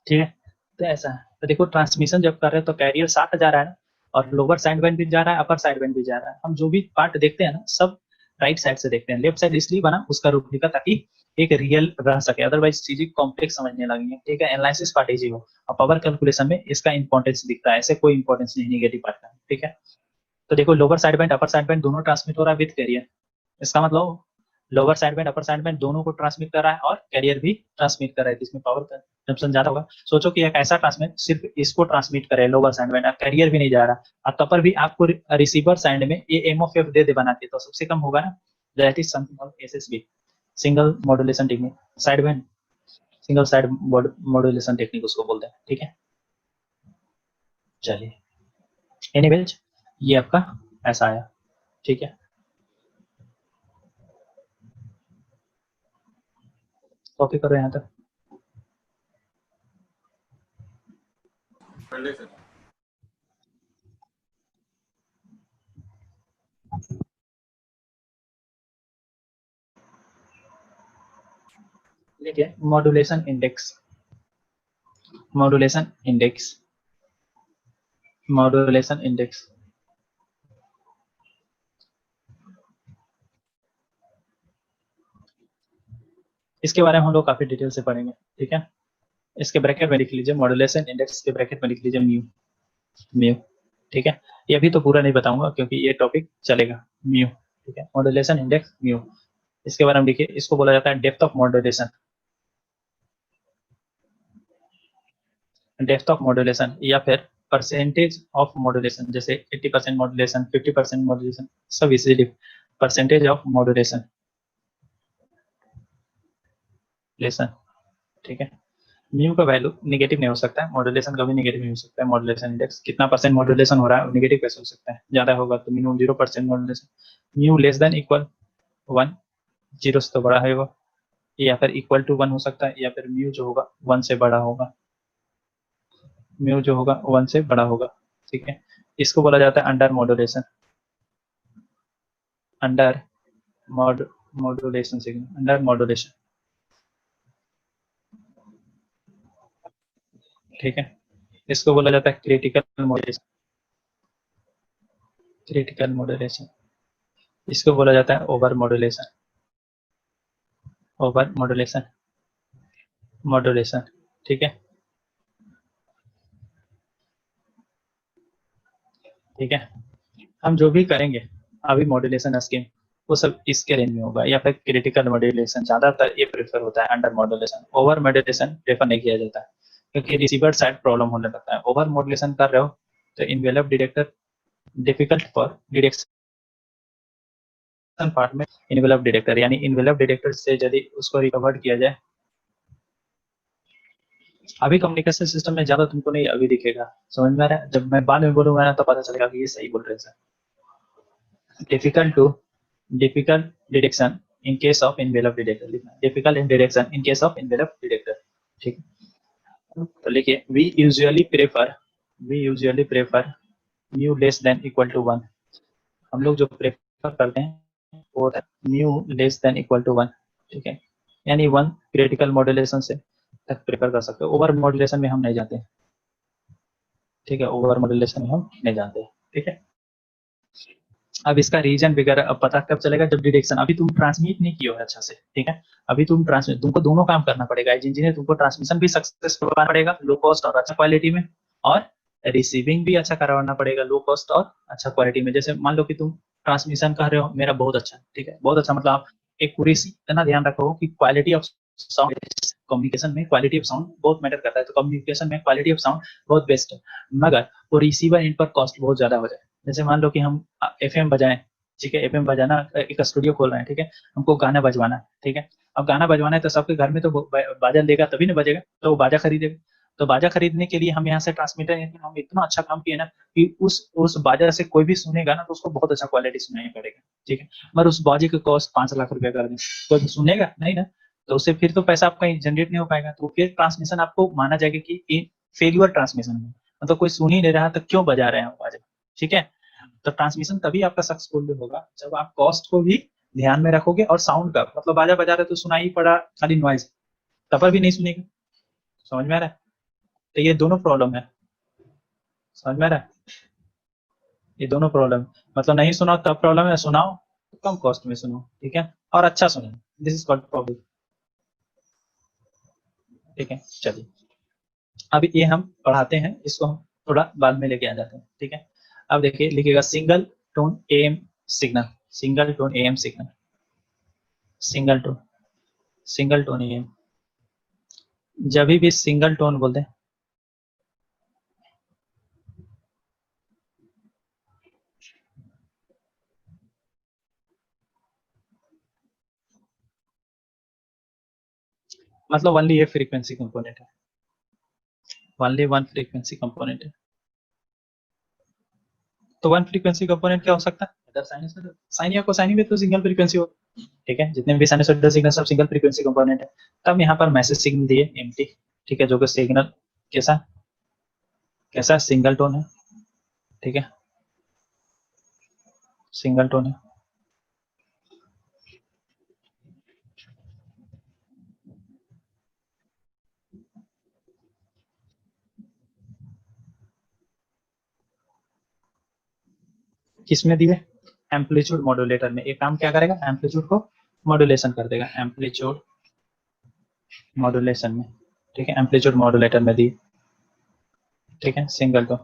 ठीक है, तो ऐसा है, तो देखो ट्रांसमिशन जब कर रहे हैं तो कैरियर 60 जा रहा है ना, और लोअर साइड बैंड भी जा रहा है, अपर साइड बैंड भी जा रहा है, हम जो भी पार्ट देखते हैं ना सब राइट साइड से देखते हैं, लेफ्ट साइड इसलिए बना उसका रूपरेखा ताकि एक रियल रह सके, अदरवाइज चीजें कॉम्प्लेक्स समझने लगेंगे, ठीक है, एनालिसिस पार्ट इजी हो, और पावर कैलकुलेशन में इसका इंपॉर्टेंस दिखता है, ऐसे कोई इंपॉर्टेंस नहीं नेगेटिव पार्ट का, ठीक है, तो देखो लोअर साइड बैंड अपर साइड बैंड दोनों ट्रांसमिट हो रहा है विद कैरियर, इसका मतलब लोअर साइड बैंड अपर साइड बैंड दोनों को ट्रांसमिट कर रहा है और कैरियर भी ट्रांसमिट कर रहा है, जिसमें पावर कंजम्पशन ज्यादा होगा, सोचो कि एक ऐसा ट्रांसमिट सिर्फ इसको ट्रांसमिट करे लोअर साइड बैंड, कैरियर भी नहीं जा रहा, और तब पर भी आपको रिसीवर साइड में ये एमओएफ दे दे बना के, तो सबसे कम होगा ना, that is something called SSB, single modulation technique, side band single side modulation technique उसको बोलते हैं, ठीक है, चलिए एनीवेज ये आपका ऐसा आया, ठीक है, कॉपी करो यहाँ तक, पहले सर देखिए modulation index, modulation index, modulation index, इसके बारे में हम लोग काफी डिटेल से पढ़ेंगे, ठीक है। इसके ब्रैकेट में लिख लीजिए मॉड्यूलेशन इंडेक्स के ब्रैकेट में लिख लीजिए म्यू, म्यू, ठीक है। ये अभी तो पूरा नहीं बताऊंगा क्योंकि ये टॉपिक चलेगा, म्यू, ठीक है। मॉड्यूलेशन इंडेक्स म्यू, इसके बारे में लिखिए। इसको बोला जाता है depth of modulation, depth of modulation, या फिर परसेंटेज ऑफ मॉड्यूलेशन, जैसे 80% मॉड्यूलेशन, 50% मॉड्यूलेशन, सब इसीलिए परसेंटेज ऑफ मॉड्यूलेशन लेसन, ठीक है। म्यू का वैल्यू नेगेटिव नहीं हो सकता है, मॉड्यूलेशन का भी नेगेटिव नहीं हो सकता है। मॉड्यूलेशन इंडेक्स कितना परसेंट मॉड्यूलेशन हो रहा है, नेगेटिव कैसे हो सकता है, ज्यादा होगा तो minimum 0% modulation. Mu less than equal 1, 0 से तो बड़ा है वो, या फिर इक्वल टू 1 हो सकता है, या फिर म्यू जो होगा 1 से बड़ा होगा, म्यू जो होगा 1 से बड़ा होगा, ठीक है। इसको बोला जाता है under modulation, under modulation signal, under modulation, ठीक है। इसको बोला जाता है क्रिटिकल मॉड्यूलेशन, क्रिटिकल मॉड्यूलेशन। इसको बोला जाता है over modulation, over modulation, modulation, ठीक है, ठीक है। हम जो भी करेंगे अभी मॉड्यूलेशन स्कीम, वो सब इसके रेंज में होगा, या फिर क्रिटिकल मॉड्यूलेशन ज्यादातर ये प्रेफर होता है under modulation. Over modulation prefer नहीं किया जाता है क्योंकि रिसीवर साइड प्रॉब्लम होने लगता है। ओवर मॉड्यूलेशन कर रहे हो तो envelope detector difficult for detection part में, इनवेलप डिटेक्टर यानी इनवेलप डिटेक्टर से यदि उसको रिकवर किया जाए, अभी कम्युनिकेशन सिस्टम में ज्यादा तुमको नहीं अभी दिखेगा, समझ में आ रहा है। जब मैं बाद में बोलूंगा ना तो पता चलेगा कि ये सही बोल रहे हैं sir. Difficult to difficult detection in case of envelope detector, difficult in detection in case of envelope detector, ठीक है। तो लिखिए we usually prefer mu less than equal to 1, हम लोग जो प्रेफर करते हैं वो mu less than equal to 1, ठीक है। यानी 1 क्रिटिकल मॉड्यूलेशन से तक प्रेफर कर सकते हो, ओवर मॉड्यूलेशन में हम नहीं जाते, ठीक है, ओवर मॉड्यूलेशन में हम नहीं जाते, ठीक है। अब इसका रीजन वगैरह अब पता कब चलेगा, जब डिटेक्शन, अभी तुम ट्रांसमिट नहीं किए हो अच्छा से, ठीक है। अभी तुम ट्रांसमिट, तुमको दोनों काम करना पड़ेगा एज इंजीनियर, तुमको ट्रांसमिशन भी सक्सेसफुल करना पड़ेगा लो कॉस्ट और अच्छा क्वालिटी में, और रिसीविंग भी अच्छा करवाना पड़ेगा लो कॉस्ट और अच्छा क्वालिटी में। जैसे मान लो कि तुम ट्रांसमिशन कर रहे हो मेरा बहुत अच्छा, ठीक है, बहुत अच्छा, मतलब आप एक पूरी इतना ध्यान रखो कि क्वालिटी ऑफ साउंड, कम्युनिकेशन में क्वालिटी ऑफ साउंड बहुत मैटर करता है, तो कम्युनिकेशन में क्वालिटी ऑफ साउंड बहुत बेस्ट है, मगर वो रिसीवर इन पर कॉस्ट बहुत ज्यादा हो जाए। जैसे मान लो कि हम एफएम बजाएं, ठीक है, एफएम बजाना, एक स्टूडियो खोल रहे हैं, ठीक है, हमको गाना बजवाना है, ठीक है। अब गाना बजवाना है तो सबके घर में तो बाजा लेगा तभी ना बजेगा, तो वो बाजा खरीदेगा। तो बाजा खरीदने के लिए हम यहाँ से ट्रांसमीटर, हम इतना अच्छा काम किए ना कि उस बाजा से कोई भी सुनेगा ना तो उसको बहुत अच्छा क्वालिटी सुनाई पड़ेगा, ठीक है। मगर उस बाजे का कॉस्ट 5 लाख रुपया कर दें, कोई सुनेगा नहीं ना, तो उससे फिर तो पैसा आपका जनरेट नहीं हो पाएगा, तो फिर ट्रांसमिशन आपको माना जाएगा कि फेलियर ट्रांसमिशन में, मतलब कोई सुन ही नहीं रहा तो क्यों बजा रहे हैं बाजा, ठीक है। तो ट्रांसमिशन तभी आपका सक्सेसफुल होगा जब आप कॉस्ट को भी ध्यान में रखोगे, और साउंड का मतलब बाजा बजा रहे तो सुनाई पड़ा खाली नॉइज, तब भी नहीं सुनेगा, समझ में आ रहा है। तो ये दोनों प्रॉब्लम है, समझ में आ रहा है, ये दोनों प्रॉब्लम, मतलब नहीं सुनाओ तब प्रॉब्लम है, सुनाओ तो कम कॉस्ट में सुनो, ठीक है, और अच्छा सुनो, दिस इज कॉल्ड प्रॉब्लम, ठीक है। चलिए अब ये हम पढ़ाते हैं, इसको हम थोड़ा बाद में लेके आ जाते हैं, ठीक है। अब देखिए लिखिएगा single tone am signal, single tone am signal, single tone am, जब भी सिंगल टोन बोलते हैं, मतलब ओनली ये फ्रीक्वेंसी कंपोनेंट है, ओनली वन फ्रीक्वेंसी कंपोनेंट है। तो वन फ्रीक्वेंसी कंपोनेंट क्या हो सकता है, अगर साइन या कोसाइन में तो सिंगल फ्रीक्वेंसी हो, ठीक है, जितने भी साइनसॉइडल सिग्नल सब सिंगल फ्रीक्वेंसी कंपोनेंट है। तब यहाँ पर मैसेज सिग्नल दिए एमटी, ठीक है, जो कि सिग्नल कैसा कैसा सिंगल टोन है, ठीक है, सिंगल टोन है। किसमें दिए, एम्पलीट्यूड मॉड्यूलेटर में। एक काम क्या करेगा, एम्पलीट्यूड को मॉड्यूलेशन कर देगा, एम्पलीट्यूड मॉड्यूलेशन में, ठीक है, एम्पलीट्यूड मॉड्यूलेटर में दी, ठीक है, सिंगल टोन।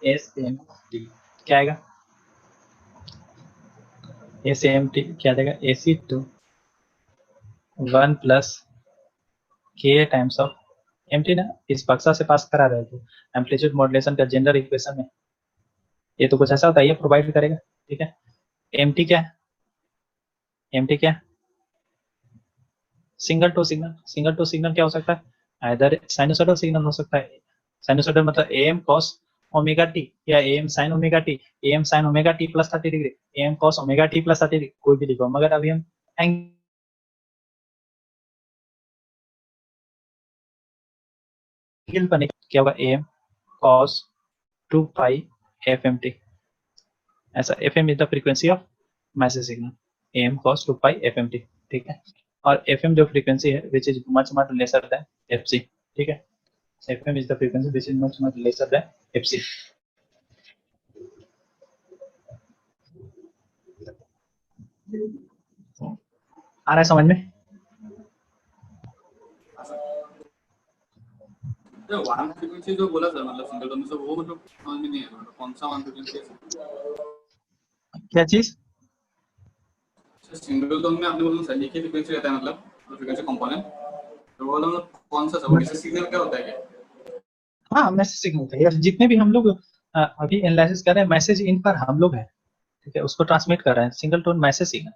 SMT क्या आएगा? SMT क्या देगा? AC2 1 plus K times of MT ना, इस बक्सा से पास करा रहे थे एम्पलीट्यूड मॉड्यूलेशन का जनरल इक्वेशन में, ये तो कुछ ऐसा होता है, ये प्रोवाइड करेगा, ठीक है। MT क्या है? MT क्या है? Single to signal. Single to signal क्या हो सकता है? आइदर साइनोसॉइडल सिग्नल हो सकता है, साइनोसॉइडल मतलब AM cos ओमेगा टी या AM sin omega T, AM sin omega T plus 30 degree, AM cos omega T plus 30 degree, कोई भी लिखो, मगर अभी हम एंगल पर नहीं, क्या होगा? AM cos 2 pi FMT, ऐसा। FM is the frequency of message signal, AM cos 2 pi FMT, ठीक है। और FM जो फ्रीक्वेंसी है which is much much lesser than FC, ठीक है। FM is the frequency which is much lesser than FC. आ रहा है समझ में? जो वन फ्रीक्वेंसी जो बोला सर, मतलब सिंगल टोन में, वो मतलब समझ में नहीं है, मतलब कौन सा वन फ्रीक्वेंसी है? क्या चीज? सिंगल टोन में आपने बोला सर एक ही फ्रीक्वेंसी रहता है, मतलब फ्रीक्वेंसी कंपोनेंट, तो वो मतलब कौन सा सब मैसेज सिग्नल क्या होता है क्या? हाँ, मैसेज सिग्नल है यार, जितने भी हम लोग अभी एनालिसिस कर रहे हैं, मैसेज इन पर हम लोग हैं, ठीक है, उसको ट्रांसमिट कर रहे हैं। Single tone message signal,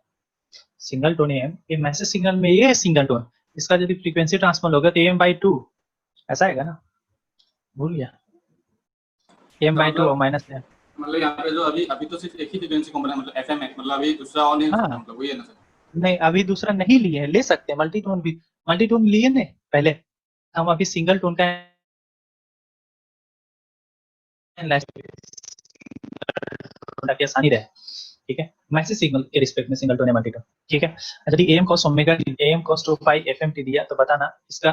single tone M, ये मैसेज सिग्नल में ये है सिंगल टोन, इसका यदि फ्रीक्वेंसी ट्रांसफर होगा तो AM/2 ऐसा आएगा ना, भूल गया? AM/2 और माइनस है। मतलब यहाँ पे जो अभी अभी तो सिर्फ एक ही फ्रीक्वेंसी कंपोनेंट मतलब FM है, मतलब अभी दूसरा और नहीं, हाँ, मतलब वही है ना सर? नहीं अभी दूसरा नहीं लिए हैं, ले सकते हैं मल्टी टोन भी, मल्टी टोन लिए ने पहले, हम अभी सिंगल टोन का ताकि आसानी रहे, ठीक है। मैसेज सिग्नल के रिस्पेक्ट में सिंगल टोन या मल्टी टोन, ठीक है। यदि AM cos omega AM cos 2 pi FMT दिया तो बताना इसका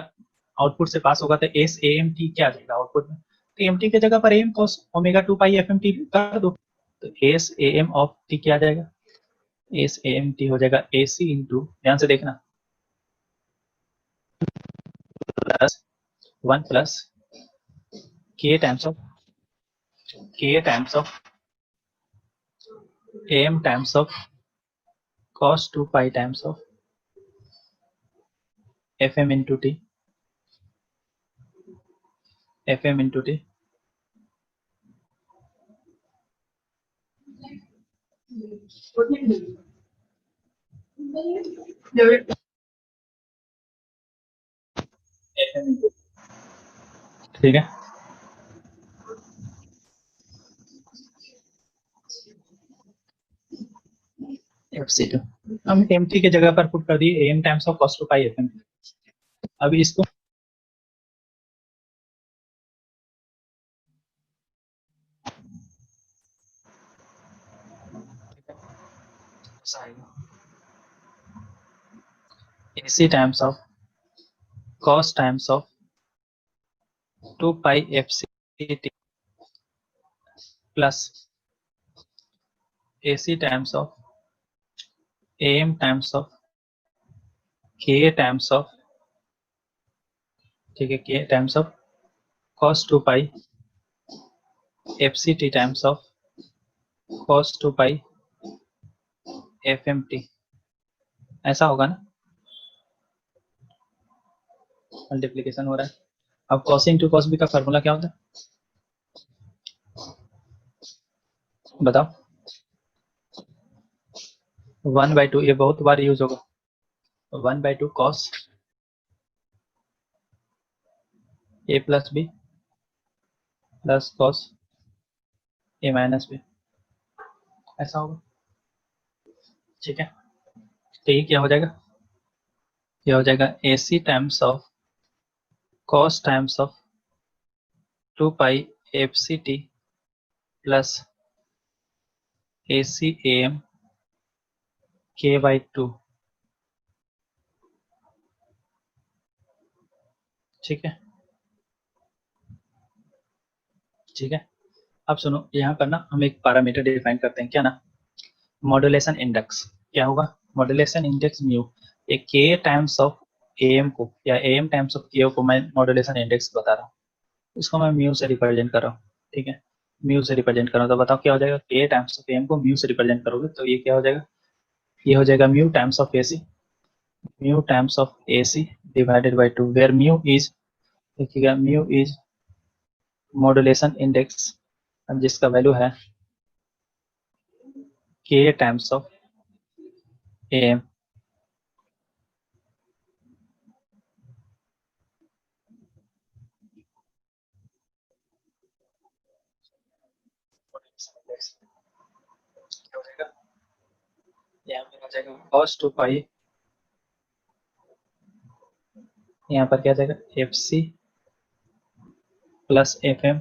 आउटपुट से पास होगा तो SAMT क्या आ जाएगा आउटपुट में? तो MT की जगह पर AM cos omega 2 pi FMT कर दो, तो SAM ऑफ T क्या आ जाएगा? SAMT हो जाएगा AC इंटू, ध्यान से देखना, plus 1 plus K times of AM times of cos 2 pi times of FM into T, FM into T, FM into, ठीक है। FC2 हम MT के जगह पर पुट कर दिए AM times of cos 2 pi FM। अब इसको AC times of cos times of 2 pi FCT plus AC times of AM times of K times of, ठीक है, K times of cos 2 pi FCT times of cos 2 pi FMT, ऐसा होगा ना, multiplication हो रहा है। अब cos इंटू cos b का फॉर्मूला क्या होता है बताओ? 1/2, ये बहुत बार यूज होगा, 1/2 cos A plus B plus cos A minus B, ऐसा होगा, ठीक है। तो ये क्या हो जाएगा? ये हो जाएगा AC times of cos times of 2 pi F C T plus A C A M k/2, ठीक है। ठीक है, अब सुनो, यहाँ पर ना हम एक पैरामीटर डिफाइन करते हैं, क्या ना, मॉड्यूलेशन इंडेक्स। क्या होगा? मॉड्यूलेशन इंडेक्स म्यू, एक के टाइम्स ऑफ एम को या एम टाइम्स ऑफ के को मैं मॉड्यूलेशन इंडेक्स बता रहा हूँ, इसको मैं म्यू से रिप्रेजेंट कर रहा हूँ, ठीक है। म्यू से रिप्रेजेंट कर रहा हूँ, तो बताओ क्या हो जाएगा? के टाइम्स ऑफ एम को म्यू से रिप्रेजेंट करोगे तो ये क्या हो जाएगा? ये हो जाएगा mu times of A C, mu times of A C divided by 2, where mu is, देखिएगा, म्यू इज मॉड्यूलेशन इंडेक्स, जिसका वैल्यू है के टाइम्स ऑफ एम। क्या हो जाएगा? यहाँ पर आ जाएगा cos 2 पाई, यहाँ पर क्या आ जाएगा? F C plus F M,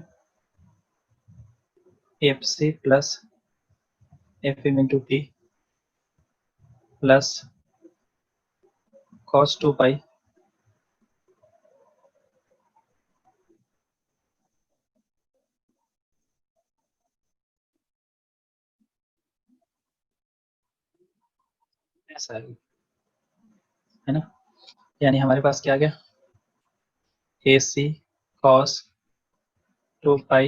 F C plus F M into T plus cos 2 pi ऐसा है ना। यानी हमारे पास क्या आ गया? A C cos 2 pi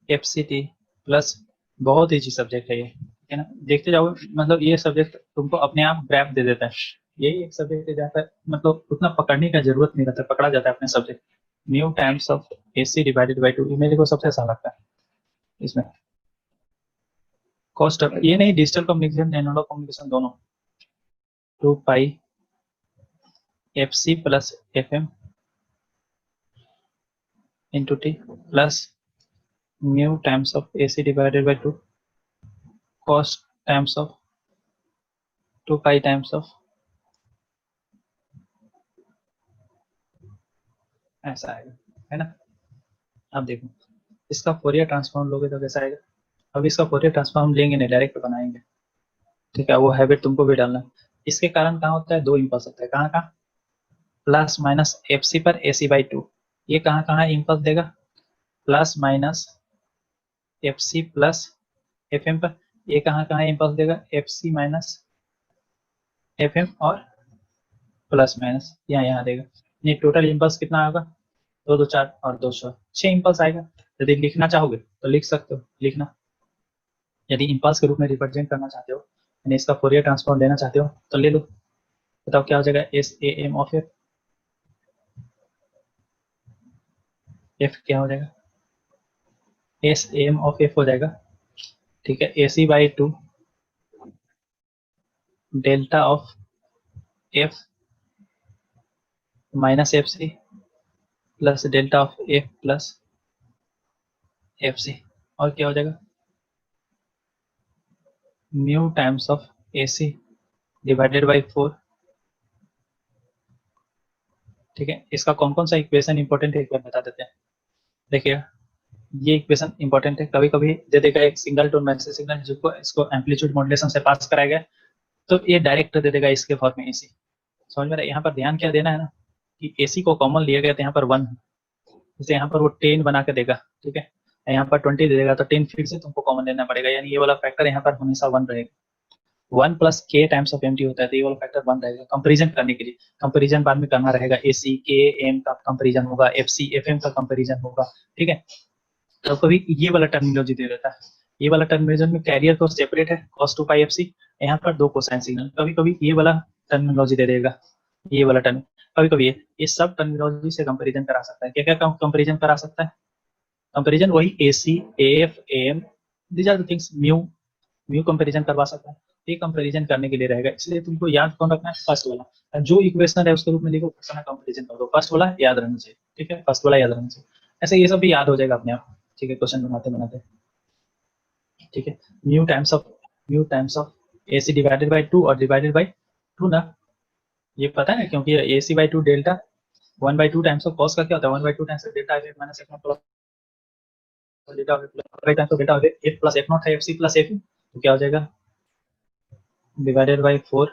F C T plus, बहुत ईजी सब्जेक्ट है ये, है ना। देखते जाओगे, मतलब ये सब्जेक्ट तुमको अपने आप ग्रैप दे देता है। यही एक सब्जेक्ट है जहाँ पर मतलब उतना पकड़ने का जरूरत नहीं रहता, पकड़ा जाता है अपने subject. Mu times of A C divided by 2, ये मेरे को सबसे आसान लगता है इसमें। कॉस्ट ये नहीं, डिजिटल कम्युनिकेशन एनालॉग कम्युनिकेशन दोनों, 2 pi F C plus F M into T plus mu times of A C divided by 2 cos times of 2 pi times of, ऐसा आएगा, है ना। अब देखो, इसका फोरियर ट्रांसफॉर्म लोगे तो कैसा आएगा? अब इसका फोरियर ट्रांसफॉर्म लेंगे नहीं, डायरेक्ट बनाएंगे, ठीक है। वो हैबिट तुमको भी डालना है। इसके कारण कहाँ होता है? दो इम्पल्स होता है, कहाँ कहाँ? प्लस माइनस एफ सी पर ए सी बाई 2, ये कहाँ कहाँ इम्पल्स देगा? Plus minus F C plus F M पर, ये कहाँ कहाँ इम्पल्स देगा? F C minus F M और प्लस माइनस यहाँ देगा। ये टोटल इम्पल्स कितना होगा? 2 2 4 और 2 6 इम्पल्स आएगा। यदि लिखना चाहोगे तो लिख सकते हो, लिखना। यदि इम्पल्स के रूप में रिप्रेजेंट करना चाहते हो, यानी इसका फोरियर ट्रांसफॉर्म लेना चाहते हो तो ले लो। बताओ क्या हो जाएगा? S A M of F, F क्या हो जाएगा? एस एम ऑफ एफ हो जाएगा, ठीक है। A C by 2 delta of F minus F C plus delta of F plus F C, और क्या हो जाएगा? Mu times of A C divided by 4, ठीक है। इसका कौन कौन सा इक्वेशन इंपॉर्टेंट है एक बार बता देते हैं। देखिए, ये इक्वेशन इंपॉर्टेंट है, कभी कभी दे देगा एक सिंगल टोन मैसेज सिग्नल जिसको इसको एम्पलीट्यूड मॉड्यूलेशन से पास कराया गया, तो ये डायरेक्ट दे देगा इसके फॉर्म में एसी। समझ में? यहाँ पर ध्यान क्या देना है ना, कि एसी को कॉमन लिया गया तो यहाँ पर 1, जैसे यहाँ पर वो 10 बना के देगा, ठीक है। यहाँ पर 20 दे देगा तो 10 फिर से तुमको कॉमन लेना पड़ेगा, यानी ये वाला फैक्टर यहाँ पर हमेशा 1 रहेगा। 1 plus K times of M T होता है, तो ये वाला फैक्टर 1 रहेगा। कंपेरिजन करने के लिए, कंपेरिजन बाद में करना रहेगा, ए सी के एम का कंपेरिजन होगा, एफ सी एफ एम का कंपेरिजन होगा, ठीक है। तो कभी ये वाला टर्मिनोलॉजी दे देता है, ये वाला टर्मिनोलॉजी में कैरियर तो सेपरेट है cos 2 पाई एफ सी, यहाँ पर 2 कोसाइन सिग्नल। कभी कभी ये वाला टर्मिनोलॉजी दे देगा, ये वाला टर्म, कभी कभी ये सब टर्मिनोलॉजी से कंपेरिजन करा सकता है। क्या क्या कंपेरिजन करा सकता है? कंपेरिजन वही A C F M, these are the things. Mu, mu comparison करवा सकता है, ये कंपेरिजन करने के लिए रहेगा। इसलिए तुमको याद कौन रखना है? फर्स्ट वाला, जो इक्वेशन है उसके रूप में लिखो, कंपेरिजन कर दो, फर्स्ट वाला याद रहना चाहिए, ठीक है। फर्स्ट वाला याद रहना चाहिए, ऐसे ये सब भी याद हो जाएगा अपने आप, ठीक है, क्वेश्चन बनाते बनाते, ठीक है। Mu times of A C divided by 2 और डिवाइडेड बाई 2 ना, ये पता है ना, क्योंकि A C by 2 delta 1/2 times of cos का क्या होता है? 1/2 times of delta F minus F plus delta of right है, तो delta of F plus F not है एफ सी प्लस एफ, तो क्या हो जाएगा डिवाइडेड बाई 4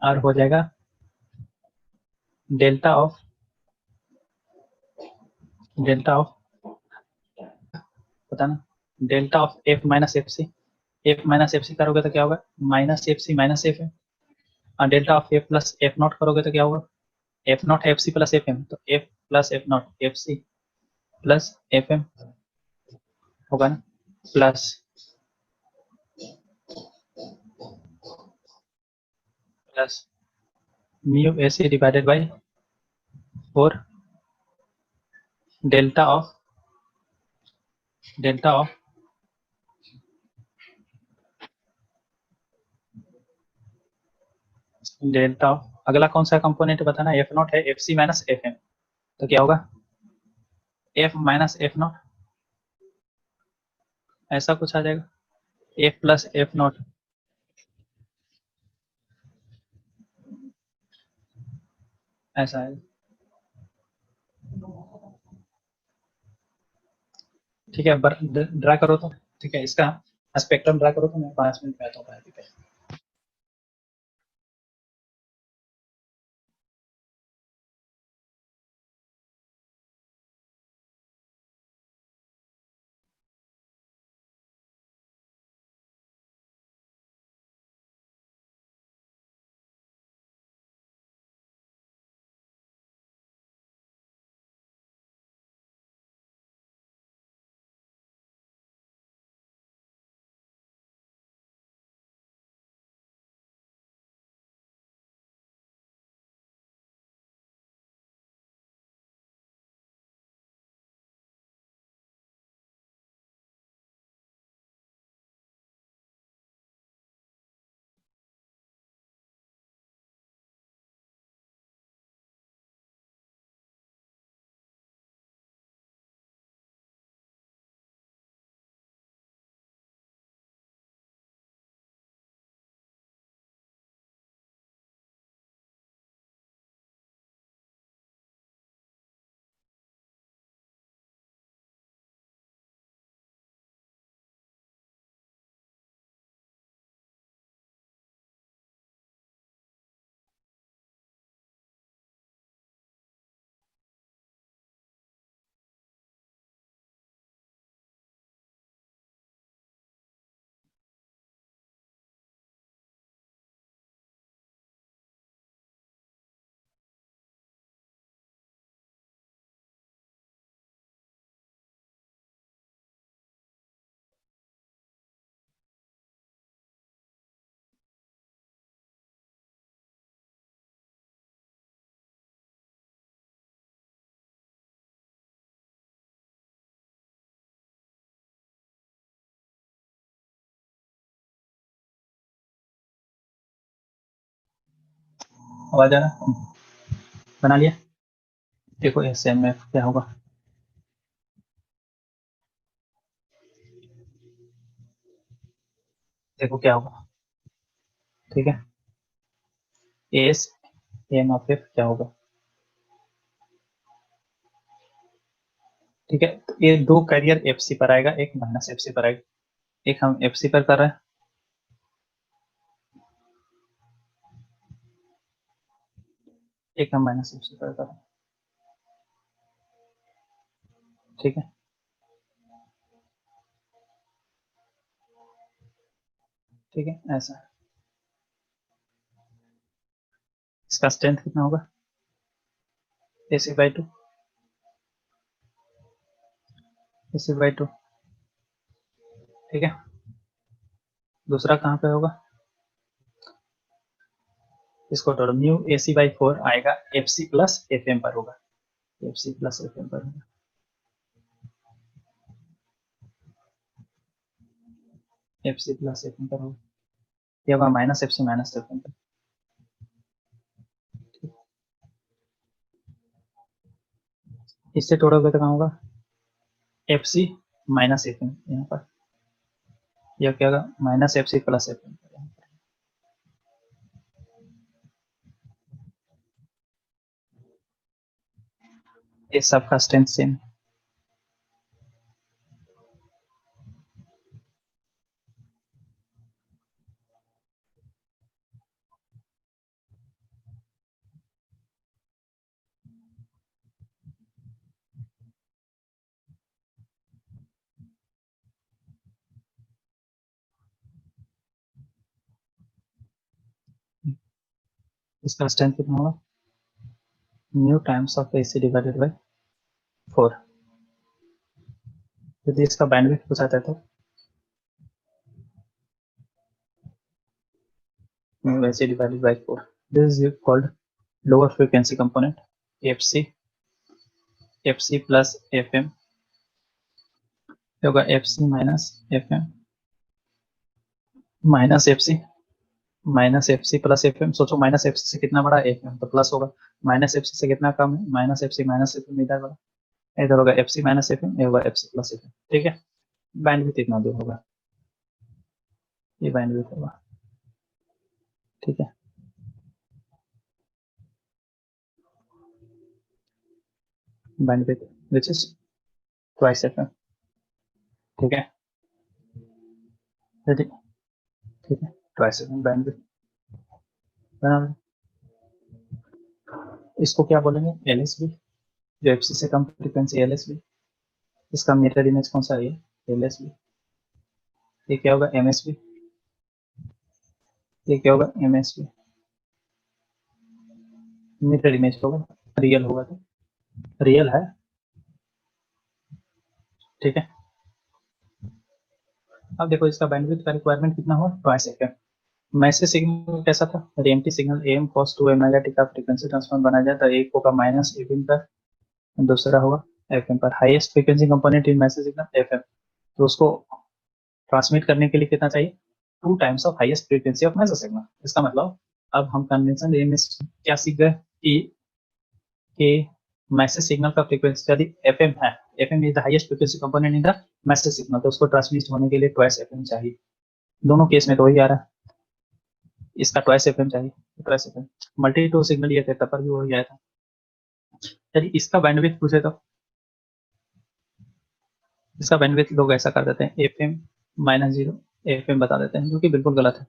और हो जाएगा डेल्टा ऑफ पता ना delta of F minus F C, F minus F C करोगे तो क्या होगा minus F C minus F है, और delta of F plus F not करोगे तो क्या होगा F not F C plus F M, तो F plus F not F C plus F M होगा ना, plus plus mu A C divided by 4 delta of delta of delta of अगला कौन सा कंपोनेंट बताना एफ नॉट है F C minus F M, तो क्या होगा एफ माइनस एफ नॉट ऐसा कुछ आ जाएगा एफ प्लस एफ नॉट ऐसा है, ठीक है ड्रा करो तो, ठीक है इसका स्पेक्ट्रम ड्रा करो तो मैं 5 मिनट में आता हूँ पढ़ाई पे। आवाज आ रहा बना लिया, देखो एस एम एफ क्या होगा, देखो क्या होगा, ठीक है एस एम ऑफ एफ क्या होगा, ठीक है तो ये दो कैरियर एफ सी पर आएगा एक माइनस एफ सी पर आएगा, एक हम एफ सी पर कर रहे हैं, एक हम माइनस एफ सी पर कर रहे हैं, ठीक है ठीक है ऐसा है। इसका स्ट्रेंथ कितना होगा A C by two, A C by two, ठीक है दूसरा कहाँ पे होगा इसको थोड़ा म्यू ए सी बाई 4 आएगा F C plus F M पर होगा, F C plus F M पर होगा, F C plus F M पर होगा, ये होगा minus F C minus F M पर, इससे तोड़ोगे तो कहाँ होगा F C minus F M यहाँ पर, यह क्या होगा minus F C plus F M, ये सबका स्ट्रेंथ सेम, इसका स्ट्रेंथ कितना होगा, mu times of AC divided by 4। यदि इसका बैंडविड्थ पूछा जाए तो new AC divided by 4, this is called lower frequency component FC plus FM होगा FC minus FM minus FC plus FM। सोचो माइनस FC से कितना बड़ा FM तो प्लस होगा, माइनस FC से कितना कम है माइनस FM इधर बड़ा, इधर होगा FC माइनस FM, ये होगा FC प्लस FM। ठीक है, बैंडविड्थ इतना दूर होगा, ये बैंडविड्थ होगा। ठीक है, bandwidth which is twice FM। ठीक है, ठीक है, ट्वाइस FM बैंडविड्थ बना। इसको क्या बोलेंगे, LSB, जो FC से कम फ्रीक्वेंसी LSB। इसका मिरर इमेज कौन सा है, LSB। ये क्या होगा, MSB। ये क्या होगा, MSB। मिरर इमेज होगा, रियल होगा तो रियल है। ठीक है, अब देखो इसका बैंडविड्थ का रिक्वायरमेंट कितना हुआ, ट्वाइस FM। मैसेज सिग्नल कैसा था, RMT signal AM cos 2 omega T का फ्रीक्वेंसी ट्रांसफॉर्म बना जाए तो एक होगा माइनस FM पर, दूसरा होगा FM पर। Highest frequency component in message signal FM, तो उसको ट्रांसमिट करने के लिए कितना चाहिए, 2 times of highest frequency of message signal. इसका मतलब अब हम कन्वेंशन में क्या सीख गए कि मैसेज सिग्नल का फ्रीक्वेंसी यदि FM है, FM is the highest frequency component in the message signal, तो उसको ट्रांसमिट होने के लिए ट्वाइस FM चाहिए। दोनों केस में तो वही आ रहा है, इसका ट्वाइस FM चाहिए, twice FM। Multi to signal ये थे तब पर भी वही आया था। यदि इसका बैंडविड्थ पूछे तो इसका बैंडविड्थ लोग ऐसा कर देते हैं FM माइनस 0 FM बता देते हैं, जो कि बिल्कुल गलत है।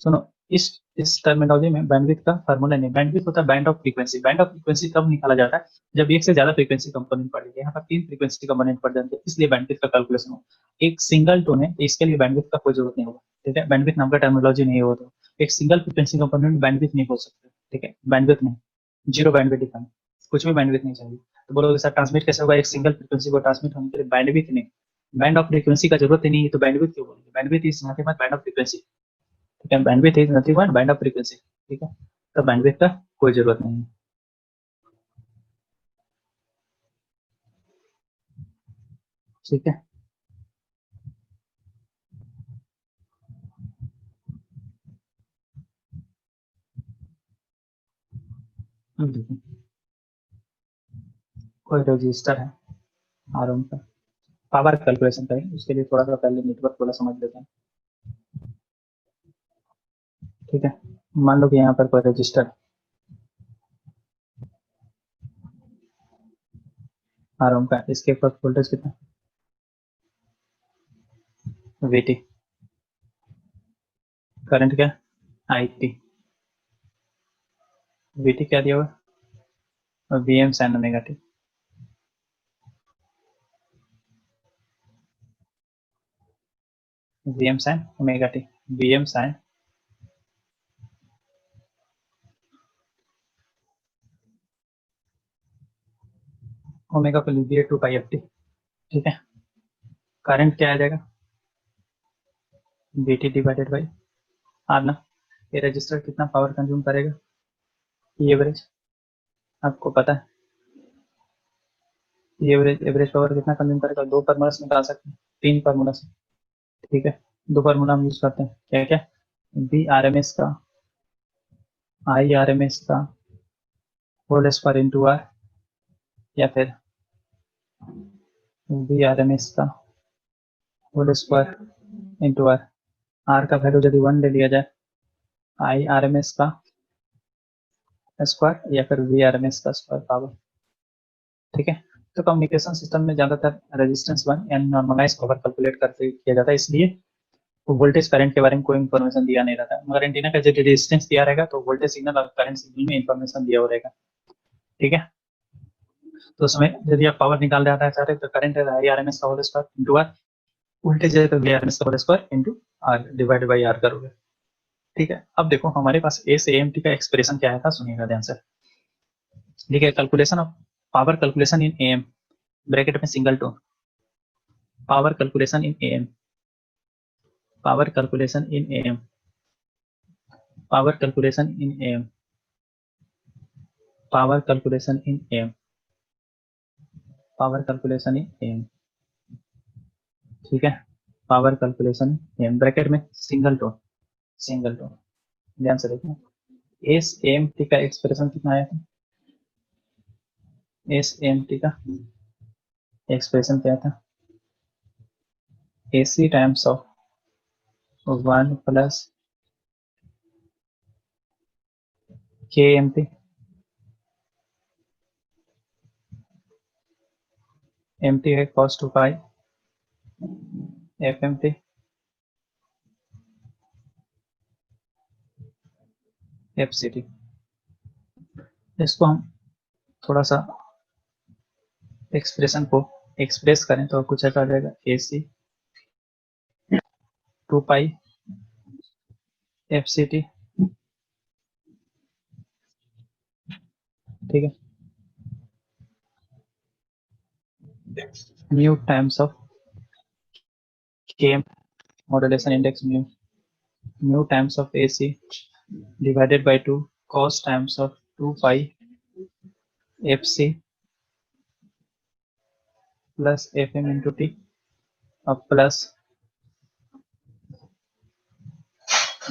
सुनो, इस टर्मिनोलॉजी में बैंडविड्थ का फार्मूला नहीं, बैंडविड्थ होता है band of frequency. Band of frequency तब निकाला जाता है जब एक से ज्यादा फ्रीक्वेंसी कंपोनेंट पड़ जाए। यहाँ पर 3 फ्रीक्वेंसी कंपोनेंट पड़ जाते हैं, इसलिए बैंडविड्थ का कैलकुलेशन हो। एक सिंगल टोन है, इसके लिए बैंडविड्थ का कोई जरूरत नहीं होगा। ठीक है, बैंडविड्थ नाम का टर्मिनोलॉजी नहीं हो तो एक सिंगल फ्रीक्वेंसी कंपोनेंट बैंडविड्थ नहीं बोल सकते। ठीक है, बैंडविड्थ नहीं, जीरो बैंडविड्थ दिखाना, कुछ भी बैंडविड्थ नहीं चाहिए। तो बोलोगे सर ट्रांसमिट कैसे होगा, एक सिंगल फ्रीक्वेंसी को ट्रांसमिट होने के लिए बैंडविड्थ नहीं, बैंड ऑफ फ्रीक्वेंसी का जरूरत ही नहीं है, तो बैंडविड्थ क्यों बोलोगे। Bandwidth is nothing but band of frequency. ठीक है, bandwidth is nothing but band of frequency. ठीक है, तो बैंडविड्थ का कोई जरूरत नहीं है। ठीक है, अब देखो कोई रजिस्टर है आरओम का, पावर कैलकुलेशन करें उसके लिए थोड़ा सा पहले नेटवर्क थोड़ा समझ लेते हैं। ठीक है, मान लो कि यहाँ पर कोई रजिस्टर आरओम का, इसके ऊपर वोल्टेज कितना, VT, करंट क्या, IT, VT क्या दिया हुआ, VM sin omega t। VM sin omega t, VM sin omega को लीजिए 2πft। ठीक है, करंट क्या आ जाएगा, VT डिवाइडेड बाई आर ना। ये रजिस्टर कितना पावर कंज्यूम करेगा, एवरेज आपको पता है, एवरेज पावर कितना कंज्यूम करेगा, 2 फार्मूला से निकाल सकते हैं, 3 फार्मूला से। ठीक है, 2 फार्मूला हम यूज करते हैं, क्या क्या, VRMS का, IRMS का होल स्क्वायर इंटू आर, या फिर VRMS का whole square into R. R का वैल्यू यदि 1 ले लिया जाए, IRMS का स्क्वायर या फिर VRMS का स्क्वायर पावर। ठीक है, तो कम्युनिकेशन सिस्टम में ज्यादातर रेजिस्टेंस 1 यानी नॉर्मलाइज पावर कैलकुलेट करके किया जाता है, इसलिए वोल्टेज करंट के बारे में कोई इन्फॉर्मेशन दिया नहीं रहता। मगर एंटीना का जो रेजिस्टेंस दिया रहेगा तो वोल्टेज सिग्नल और करंट सिग्नल में इन्फॉर्मेशन दिया हो रहेगा। ठीक है, तो उसमें यदि आप पावर निकाल रहे चाहते हैं तो करंट है IRMS का whole square into R, voltage है तो VRMS का whole square into R divided by R करोगे। ठीक है, अब देखो हमारे पास ए से एम टी का एक्सप्रेशन क्या आया था, सुनिएगा ध्यान से। ठीक है, calculation of power calculation in M, bracket में single two, power calculation in M, power calculation in M, power calculation in M, power calculation in M, power calculation in M. ठीक है, पावर कैलकुलेशन एम, ब्रैकेट में single two, single two. ध्यान से देखना, S M T का expression कितना आया था, एस एम टी का एक्सप्रेशन क्या था, AC times of 1 plus KMT, MT है cos 2 पाई FMT, FCT। इसको हम थोड़ा सा एक्सप्रेशन को एक्सप्रेस करें तो कुछ ऐसा आ जाएगा, AC 2 पाई FCT। ठीक है, mu times of KM, modulation index mu, mu times of AC divided bye 2 cos times of 2 pi FC plus FM into T, अब प्लस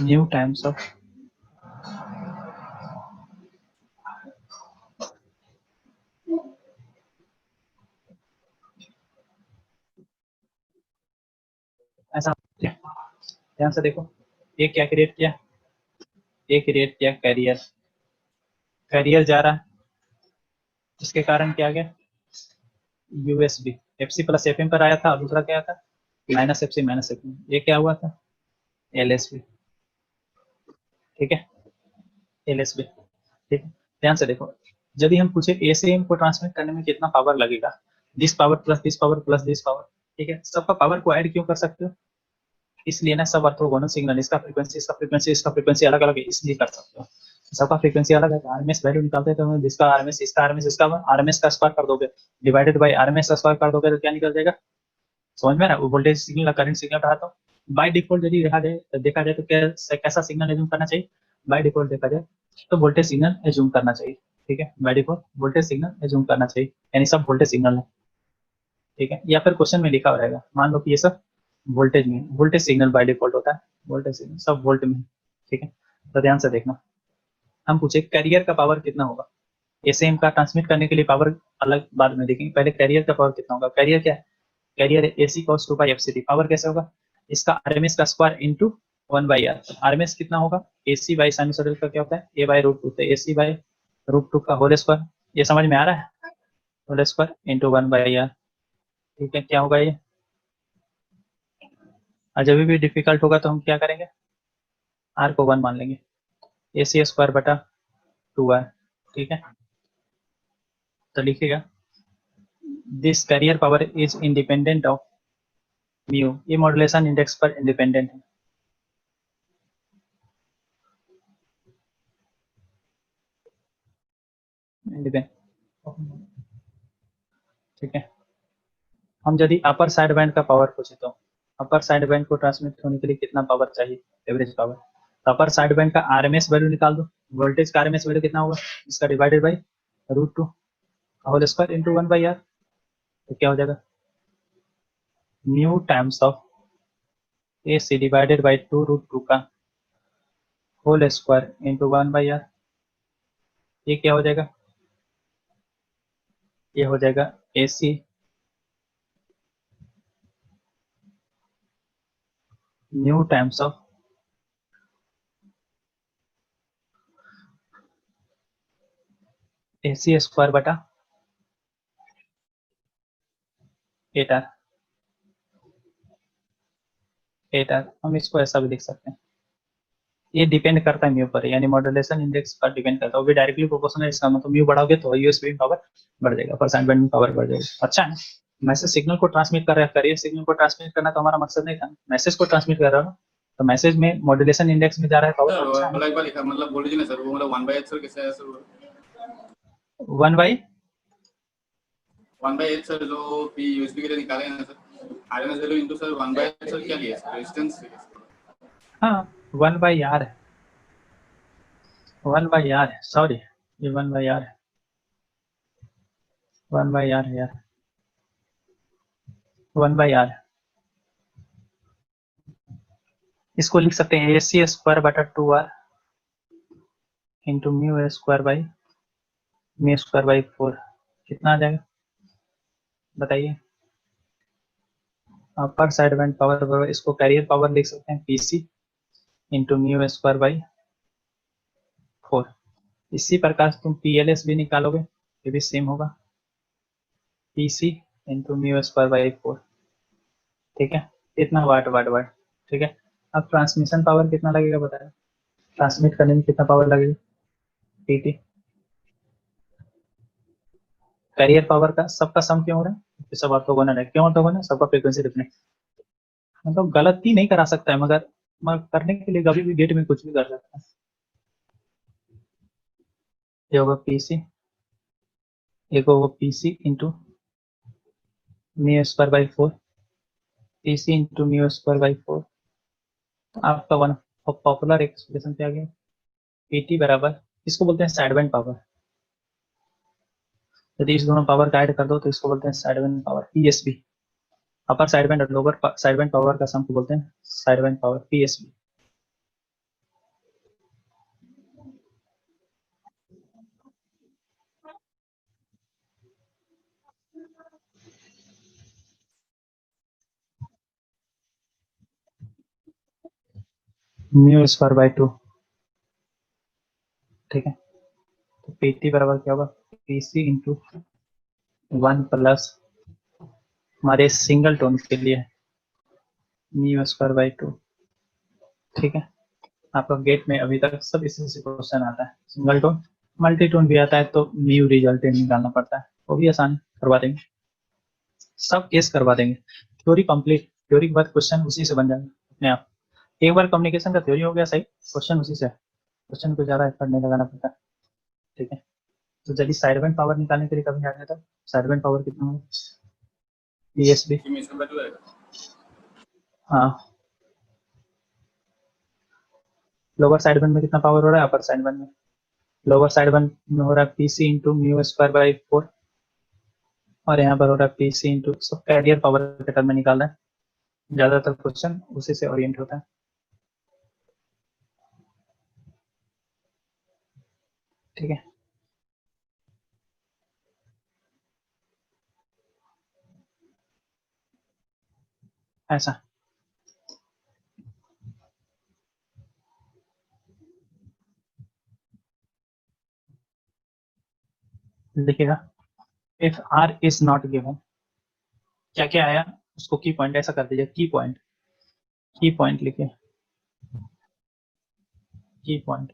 न्यू टाइम्स ऑफ ऐसा। ध्यान से देखो, ये क्या क्रिएट किया, ये क्रिएट किया कैरियर, कैरियर जा रहा है, जिसके कारण क्या आ गया, यूएसबी FC प्लस FM पर आया था, और दूसरा क्या था, माइनस FC माइनस FM, ये क्या हुआ था, LSB। ठीक है, LSB। ठीक है, ध्यान से देखो, यदि हम पूछे ए से एम को ट्रांसमिट करने में कितना पावर लगेगा, this power plus this power plus this power. ठीक है, सबका पावर को ऐड क्यों कर सकते हो, इसलिए ना सब ऑर्थोगोनल सिग्नल, इसका फ्रीक्वेंसी इसका फ्रीक्वेंसी इसका फ्रीक्वेंसी अलग अलग है, इसलिए कर सकते हो। सबका फ्रीक्वेंसी अलग है, आरएमएस वैल्यू निकालते हैं तो जिसका आरएमएस इसका आरएमएस इसका आरएमएस का स्क्वायर कर दोगे, डिवाइडेड बाय आरएमएस का स्क्वायर कर दोगे तो क्या निकल जाएगा, समझ में आ रहा है, वो वोल्टेज सिग्नल करंट सिग्नल रहा। तो बाय डिफॉल्ट यदि देखा जाए तो कैसा सिग्नल एज्यूम करना चाहिए, बाय डिफॉल्ट देखा जाए तो वोल्टेज सिग्नल एज्यूम करना चाहिए। ठीक है, by default voltage signal assume करना चाहिए, यानी सब वोल्टेज सिग्नल है। ठीक है, या फिर क्वेश्चन में लिखा हो रहेगा, मान लो कि ये सब वोल्टेज में, वोल्टेज सिग्नल बाय डिफॉल्ट होता है, वोल्टेज सिग्नल सब वोल्ट में। ठीक है, तो ध्यान से देखना, हम पूछे कैरियर का पावर कितना होगा, एसएम का ट्रांसमिट करने के लिए पावर अलग बाद में देखेंगे, पहले कैरियर का पावर कितना होगा। कैरियर क्या है, कैरियर AC cos 2 पाई FCT, पावर कैसे होगा, इसका आरएमएस का स्क्वायर इनटू 1/r, आरएमएस कितना होगा, AC बाई साइनसोइडल का क्या होता है, A बाई रूट 2, तो AC बाई रूट 2 का होल स्क्वायर, ये समझ में आ रहा है, होल स्क्वायर इनटू 1/r। ठीक है, क्या होगा ये, और जब भी डिफिकल्ट होगा तो हम क्या करेंगे, r को 1 मान लेंगे, AC स्क्वायर बटा 2r। ठीक है, तो लिखिएगा, this carrier power is independent of mu, ये मॉड्यूलेशन इंडेक्स पर इंडिपेंडेंट है। ठीक है, हम यदि अपर साइड बैंड का पावर पूछे तो अपर साइड बैंड को ट्रांसमिट होने के लिए कितना पावर चाहिए, एवरेज पावर, तो अपर साइड बैंड का आरएमएस वैल्यू निकाल दो, वोल्टेज का आरएमएस वैल्यू कितना होगा, इसका divided by root 2 whole square into 1/r, तो क्या हो जाएगा, mu times of AC divided by 2 root 2 का होल स्क्वायर इनटू 1/r, ये क्या हो जाएगा, ये हो जाएगा AC mu times of AC square बटा 8r, 8r, हम इसको ऐसा भी लिख सकते हैं, ये डिपेंड करता है म्यू पर, यानी मॉड्यूलेशन इंडेक्स पर डिपेंड करता है, वो भी डायरेक्टली प्रोपोर्शनल, इसका मतलब म्यू बढ़ाओगे तो यूएसबी पावर बढ़ जाएगा, परसेंट बैंड में पावर बढ़ जाएगा। अच्छा है, मैसेज सिग्नल को ट्रांसमिट कर रहा है, करियर सिग्नल को ट्रांसमिट करना तो हमारा मकसद नहीं था, मैसेज को ट्रांसमिट कर रहा है ना, तो मैसेज में मॉड्यूलेशन इंडेक्स में जा रहा है पावर सर तो वो अच्छा है। वाला एक बार लिखा मतलब बोल दीजिए ना सर, वो मतलब 1/h सर कैसे है सर? 1/8 सर जो पी यूएसबी के लिए निकाले हैं ना sir, RMS value into sir 1/h sir क्या लिया सर, रेजिस्टेंस? हाँ 1/r है, 1/r है, सॉरी ये 1/r है, 1/r है यार, 1/r है। इसको लिख सकते हैं AC स्क्वायर बटा 2r into mu square by mu square by 4, कितना आ जाएगा बताइए। अपर साइड बैंड पावर बराबर, इसको कैरियर पावर लिख सकते हैं PC into mu square by 4। इसी प्रकार से तुम PLS भी निकालोगे, ये भी सेम होगा PC into mu square by 4, ठीक है। इतना वाट वाट वाट, ठीक है। अब ट्रांसमिशन पावर कितना लगेगा बताया, ट्रांसमिट करने में कितना पावर लगेगा PT। कैरियर पावर का सबका सम क्यों हो रहा है, सब ऑर्थोगोनल है, क्यों ऑर्थोगोनल, सबका फ्रीक्वेंसी डिफरेंट, मतलब गलती नहीं करा सकता है मगर करने के लिए कभी भी गेट में कुछ भी कर सकता है। ये होगा PC, एक होगा PC into mu square by 4, PC into mu square by 4। तो आपका वन पॉपुलर एक्सप्रेशन क्या आ गया, PT बराबर, इसको बोलते हैं साइड बैंड पावर। यदि इस दोनों पावर का ऐड कर दो तो इसको बोलते हैं साइड बैंड पावर PSB। अपर साइड बैंड और लोअर साइड बैंड पावर का सम को बोलते हैं side band power PSB। Mu square by 2, ठीक है। तो PT बराबर क्या होगा, PC इंटू 1 प्लस हमारे सिंगल टोन के लिए म्यू स्क्वायर बाई 2, ठीक है। आपका गेट में अभी तक सब इसी से क्वेश्चन आता है, सिंगल टोन मल्टी टोन भी आता है तो म्यू रिजल्टेंट निकालना पड़ता है, वो भी आसान करवा देंगे, सब केस करवा देंगे। थ्योरी कंप्लीट, थ्योरी के बाद क्वेश्चन उसी से बन जाएगा अपने आप। एक बार कम्युनिकेशन का थ्योरी हो गया सही, क्वेश्चन उसी से, क्वेश्चन को ज्यादा एफर्ट नहीं लगाना पड़ता, ठीक है। तो यदि साइड बैंड पावर निकालने के लिए कभी आ गया था, साइड बैंड पावर कितना होगा PSB, कि इसका बैठू आएगा हाँ। लोअर साइड बैंड में कितना पावर हो रहा है, अपर साइड बैंड में, लोअर साइड बैंड में हो रहा है PC into mu square by 4, और यहाँ पर हो रहा है PC इंटू, सब कैरियर पावर के टर्म में निकालना है, ज्यादातर क्वेश्चन उसी से ओरिएंट होता है, ठीक है। ऐसा लिखिएगा, if R is not given, क्या क्या आया उसको की पॉइंट ऐसा कर दीजिए, की पॉइंट लिखिए, की point,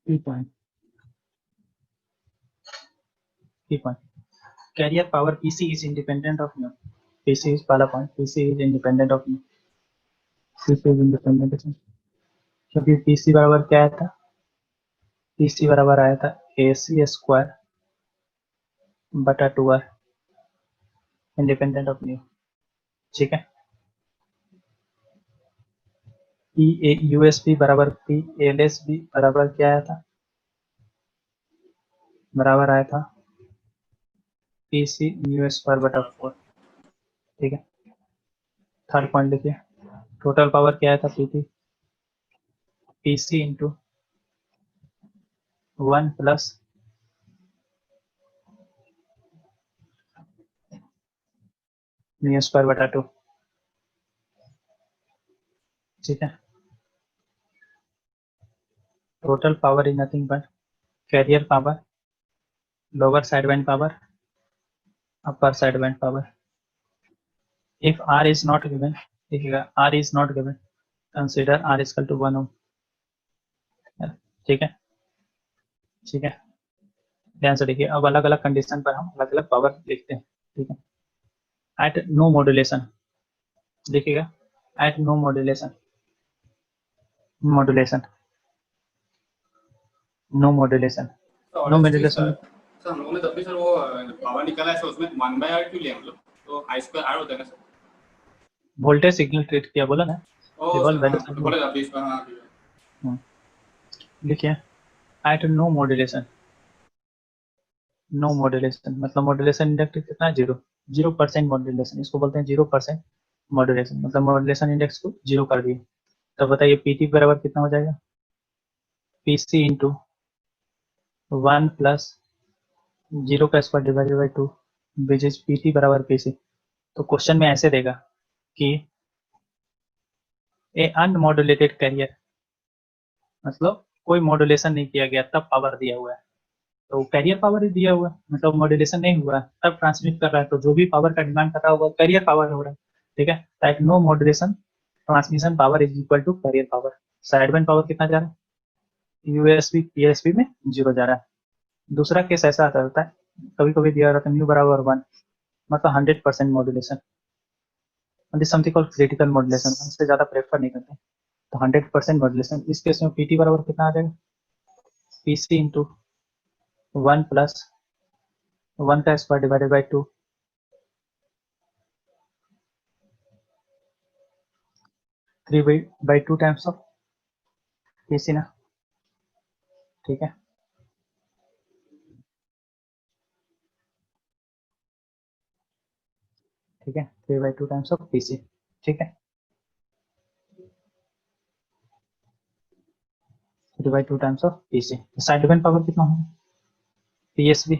key point, key point. Carrier power PC is independent of mu, PC is पहला point, PC is independent of mu, PC is independent of mu, क्योंकि PC बराबर क्या आया था, PC बराबर आया था AC स्क्वायर बटा 2R इंडिपेंडेंट ऑफ म्यू, ठीक है। USB बराबर PLSB बराबर क्या आया था, बराबर आया था PC म्यू स्क्वायर बटा 4, ठीक है। थर्ड पॉइंट लिखिए, टोटल पावर क्या आया था PC into 1 plus mu square बटा 2, ठीक है। Total power is nothing but carrier power, lower side band power, upper side band power. If R is not given, देखिएगा R is not given, consider R is equal to 1 ohm, ठीक है, ठीक है। ध्यान से देखिए, अब अलग अलग कंडीशन पर हम अलग अलग पावर लिखते हैं, ठीक है। एट नो मॉड्यूलेशन, देखिएगा, at no modulation, modulation, no modulation, तो नो और चीज मॉड्यूलेशन। सर हम लोगों ने तब भी सर वो पावर निकाला है, सर उसमें 1/r क्यों लिया हम लोग? तो आई स्क्वायर आर होता है ना सर? वोल्टेज सिग्नल ट्रीट किया, बोला ना, ओ रिवॉल्व सर हाँ, वैल्यू तो सब। बोले अभी इस पर, हाँ ठीक है। लिखिए, at no modulation, no modulation मतलब मॉड्यूलेशन इंडेक्स कितना है, 0% मॉड्यूलेशन, इसको बोलते हैं 0% मॉड्यूलेशन, मतलब मॉड्यूलेशन इंडेक्स को 0 कर दिए। तो बताइए पीटी बराबर कितना हो जाएगा, पीसी इंटू 1 प्लस 0 का square divided by 2, which is PT बराबर पीसी। तो क्वेश्चन में ऐसे देगा कि ए अनमॉड्यूलेटेड कैरियर, मतलब कोई मॉड्यूलेशन नहीं किया गया तब पावर दिया हुआ है, तो कैरियर पावर ही दिया हुआ है, मतलब मॉड्यूलेशन नहीं हुआ है तब ट्रांसमिट कर रहा है, तो जो भी पावर का डिमांड कर रहा होगा कैरियर पावर हो रहा है। ठीक है, at no modulation transmission power is equal to carrier power. Side band power कितना जा रहा है, यूएसबी पीएसबी में 0 जा रहा है। दूसरा केस ऐसा आता रहता है, कभी कभी दिया रहता है म्यू बराबर 1, मतलब 100% modulation, this something called critical modulation, उससे ज्यादा प्रेफर नहीं करते। तो 100% मॉड्यूलेशन, इस केस में पीटी बराबर कितना आ जाएगा, पीसी इंटू 1 प्लस 1 का square divided by 2, 3/2 times of PC ना। ठीक है, ठीक है, 3/2 टाइम्स ऑफ पीसी। ठीक है, 3/2 times of PC. Side event power कितना होगा, पीएसबी,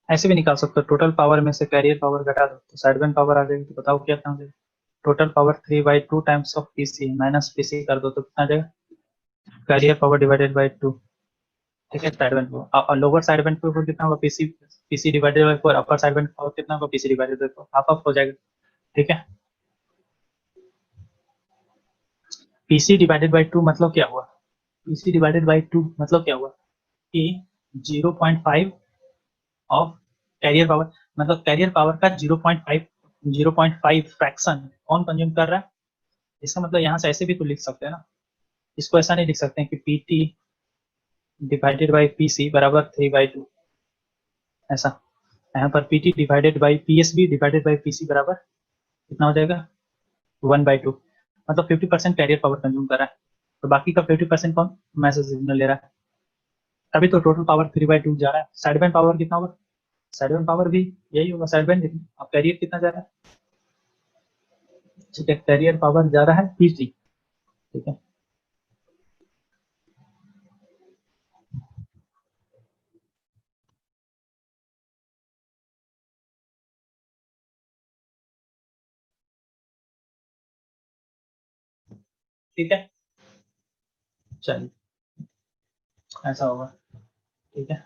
ऐसे भी निकाल सकते हो, टोटल पावर में से कैरियर पावर घटा दो तो साइड इवेंट पावर आ जाएगी। तो बताओ क्या हो जाएगा, total power 3/2 times of PC minus PC कर दो तो कितना आ जाएगा, कैरियर पावर डिवाइडेड बाई 2। ठीक है, साइड इवेंट पावर और लोअर साइड इवेंट पावर कितना होगा, PC, PC divided by 4, upper side event power कितना होगा, PC divided by 4, half of हो जाएगा। ठीक है, पीसी डिवाइडेड बाई 2 मतलब क्या हुआ, पीसी डिवाइडेड बाई 2 मतलब क्या हुआ कि 0.5 ऑफ कैरियर पावर, मतलब कैरियर पावर का 0.5 फ्रैक्शन कौन कंज्यूम कर रहा है। इसका मतलब यहाँ से ऐसे भी तो लिख सकते हैं ना, इसको ऐसा नहीं लिख सकते हैं कि पीटी डिवाइडेड बाई पीसी बराबर 3/2, ऐसा। यहाँ पर PT divided by PSB divided by PC बराबर कितना हो जाएगा, 1/2, मतलब 50% कैरियर पावर कंज्यूम कर रहा है, तो बाकी का 50% कौन मैसेज सिग्नल ले रहा है। तभी तो टोटल पावर 3/2 जा रहा है। साइड बैंड पावर कितना होगा, साइड बैंड पावर भी यही होगा, साइड बैंड देखिए, अब कैरियर कितना जा रहा है। ठीक है, कैरियर पावर जा रहा है पीसी। ठीक है, ठीक है, चलिए ऐसा होगा। ठीक है,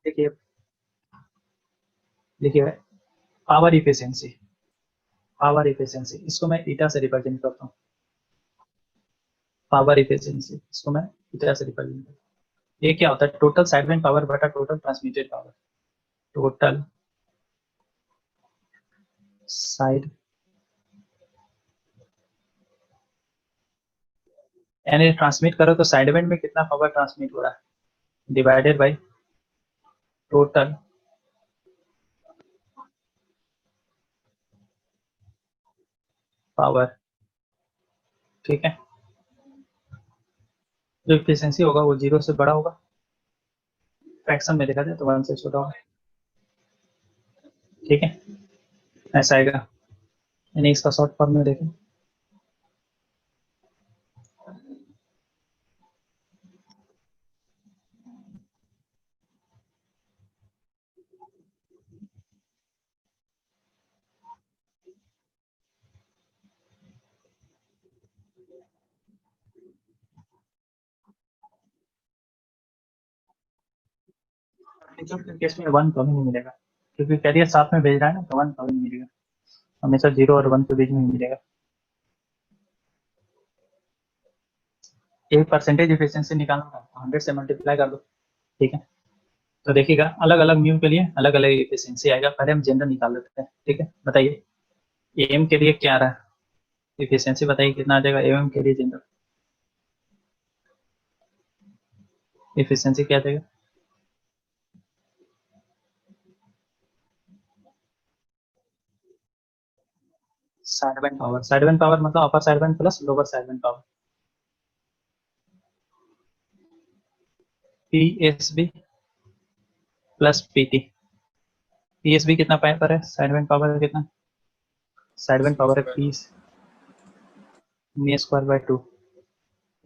देखिए, देखिए पावर इफिशियंसी, पावर इफिशियंसी इसको मैं ईटा से रिप्रेजेंट करता हूँ, पावर इफिशियंसी इसको मैं ईटा से रिप्रेजेंट करता हूँ। ये क्या होता है, टोटल साइड बैंड पावर बटा total transmitted power, total side, यानी ट्रांसमिट करो तो साइड बैंड में कितना पावर ट्रांसमिट हो रहा है डिवाइडेड बाई टोटल पावर। ठीक है, जो इफिशियंसी होगा वो 0 से बड़ा होगा, फ्रैक्शन में देखा जाए तो 1 से छोटा होगा। ठीक है, ऐसा आएगा, यानी इसका शॉर्ट फॉर्म में देखें, केस में 1 कभी नहीं मिलेगा, क्योंकि कैरियर साथ में भेज रहा है ना, तो 1 कभी नहीं मिलेगा, हमेशा 0 और 1 के बीच में ही मिलेगा। एक परसेंटेज एफिशिएंसी निकालना था, 100 से मल्टीप्लाई कर दो, ठीक है। तो देखिएगा अलग अलग म्यू के लिए अलग अलग एफिशिएंसी आएगा। पहले हम जनरल निकाल लेते हैं, ठीक है। बताइए एम के लिए क्या आ रहा है, एफिशिएंसी बताइए कितना आ जाएगा एम के लिए जनरल एफिशिएंसी क्या आ जाएगा। साइड बैंड पावर मतलब अपर side band plus lower side band power, PSB plus PT. PSB कितना पावर है, साइड बैंड पावर कितना, साइड बैंड पावर है पी स्क्वायर बाय 2,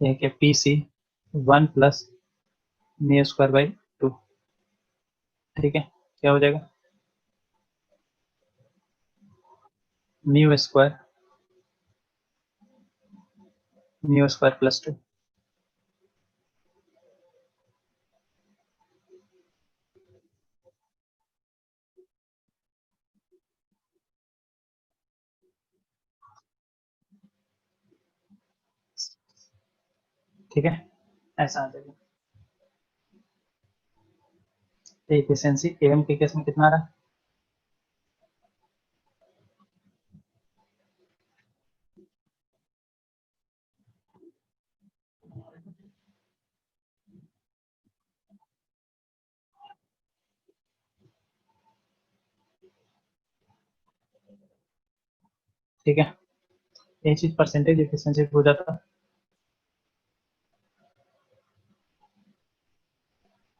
एक है PC 1 plus mu square by 2, ठीक है। क्या हो जाएगा म्यू स्क्वायर प्लस 2, ठीक है। ऐसा आ जाएगा। एफिशिएंसी एम के केस में कितना आ रहा है, ठीक है। ये चीज परसेंटेज एफिशिएंसी हो जाता है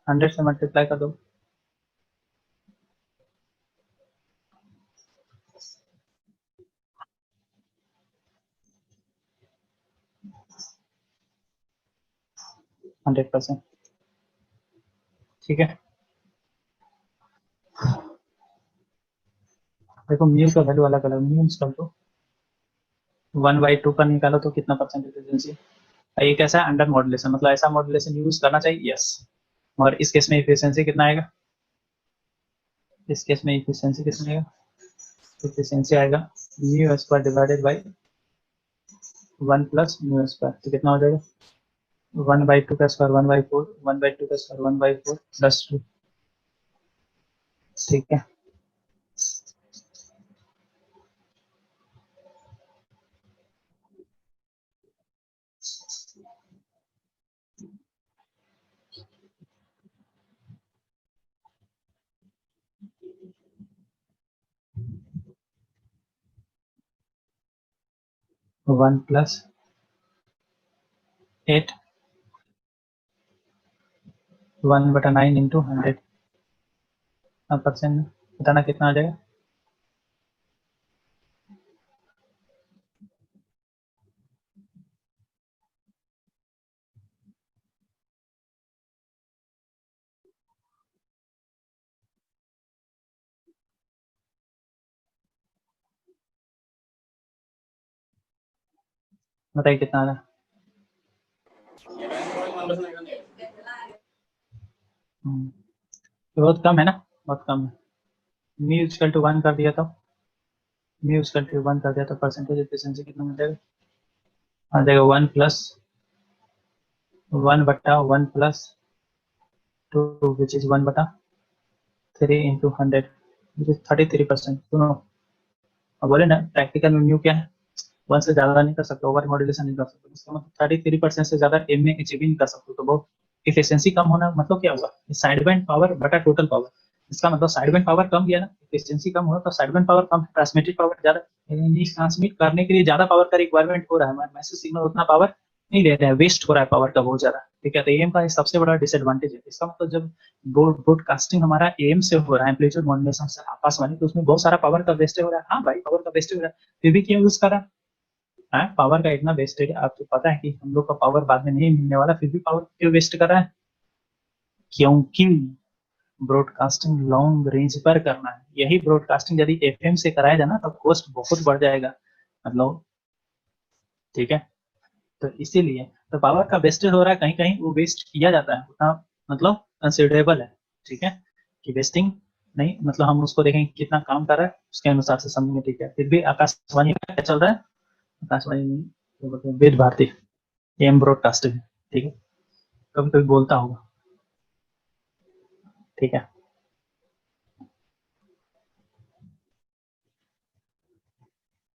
100 से मल्टीप्लाई कर दो, हंड्रेड परसेंट, ठीक है। देखो म्यू का वैल्यू अलग अलग, म्यू इंस्टॉल तो 1/2 का निकालो तो कितना परसेंट एफिशिएंसी। ये कैसा है अंडर मॉड्यूलेशन, मतलब ऐसा मॉड्यूलेशन यूज करना चाहिए, यस। और इस केस में एफिशिएंसी कितना आएगा, इस केस में एफिशिएंसी कितना आएगा, एफिशिएंसी आएगा mu square divided by 1 plus mu square, तो कितना हो जाएगा 1/2 का स्क्वायर 1/4, 1/2 का स्क्वायर 1/4 प्लस 2, ठीक है। वन प्लस 8 1/9 इंटू 100 परसेंट बताना कितना आ जाएगा, बताइए कितना आ रहा है। तो बहुत कम है ना, बहुत कम है। म्यू इक्वल टू 1 कर दिया तो म्यू इक्वल टू 1 कर दिया तो परसेंटेज एफिशिएंसी कितना मिल जाएगा, आ जाएगा 1 plus 1/1 plus 2 which is 1/3 into 100 which is 33%। सुनो अब बोले ना प्रैक्टिकल में म्यू क्या है, 1 से ज्यादा नहीं कर सकते, ओवर मॉड्यूलेशन नहीं कर सकते, इसका मतलब 33% से ज्यादा एम में अचीव ही नहीं कर सकते, तो बहुत इफिशिएंसी कम होना मतलब क्या हुआ, साइड बैंड पावर बटा टोटल पावर। इसका मतलब साइड बैंड पावर कम गया ना, एफिशिएंसी कम हुआ तो साइड बैंड पावर कम, ट्रांसमिटेड पावर ज्यादा, ट्रांसमिट करने के लिए ज्यादा पावर का रिक्वायरमेंट हो रहा है, मैसेज सिग्नल उतना पावर नहीं ले रहे हैं, वेस्ट हो रहा है पावर का बहुत ज्यादा, ठीक है। तो एम का सबसे बड़ा डिसएडवांटेज है। इसका मतलब जब ब्रॉडकास्टिंग हमारा एम से हो रहा है, एम्पलीट्यूड मॉड्यूलेशन से आकाशवाणी, तो उसमें बहुत सारा पावर का वेस्ट हो रहा है। हाँ भाई पावर का वेस्ट हो रहा है, फिर भी क्यों यूज कर रहा है, पावर का इतना वेस्टेज, आपको पता है कि हम लोग का पावर बाद में नहीं मिलने वाला, फिर भी पावर क्यों वेस्ट कर रहा है, क्योंकि ब्रॉडकास्टिंग लॉन्ग रेंज पर करना है। यही ब्रॉडकास्टिंग यदि एफएम से कराया जाए ना तो कॉस्ट बहुत बढ़ जाएगा, मतलब, ठीक है। तो इसीलिए तो पावर का वेस्टेज हो रहा है, कहीं कहीं वो वेस्ट किया जाता है उतना, मतलब कंसिडरेबल है, ठीक है। कि वेस्टिंग नहीं, मतलब हम उसको देखें कितना काम कर रहा है उसके अनुसार से समझेंगे, ठीक है। फिर भी आकाशवाणी में क्या चल रहा है, आकाशवाणी वेद भारती एम ब्रॉडकास्टिंग, ठीक है, कभी कभी बोलता होगा, ठीक है।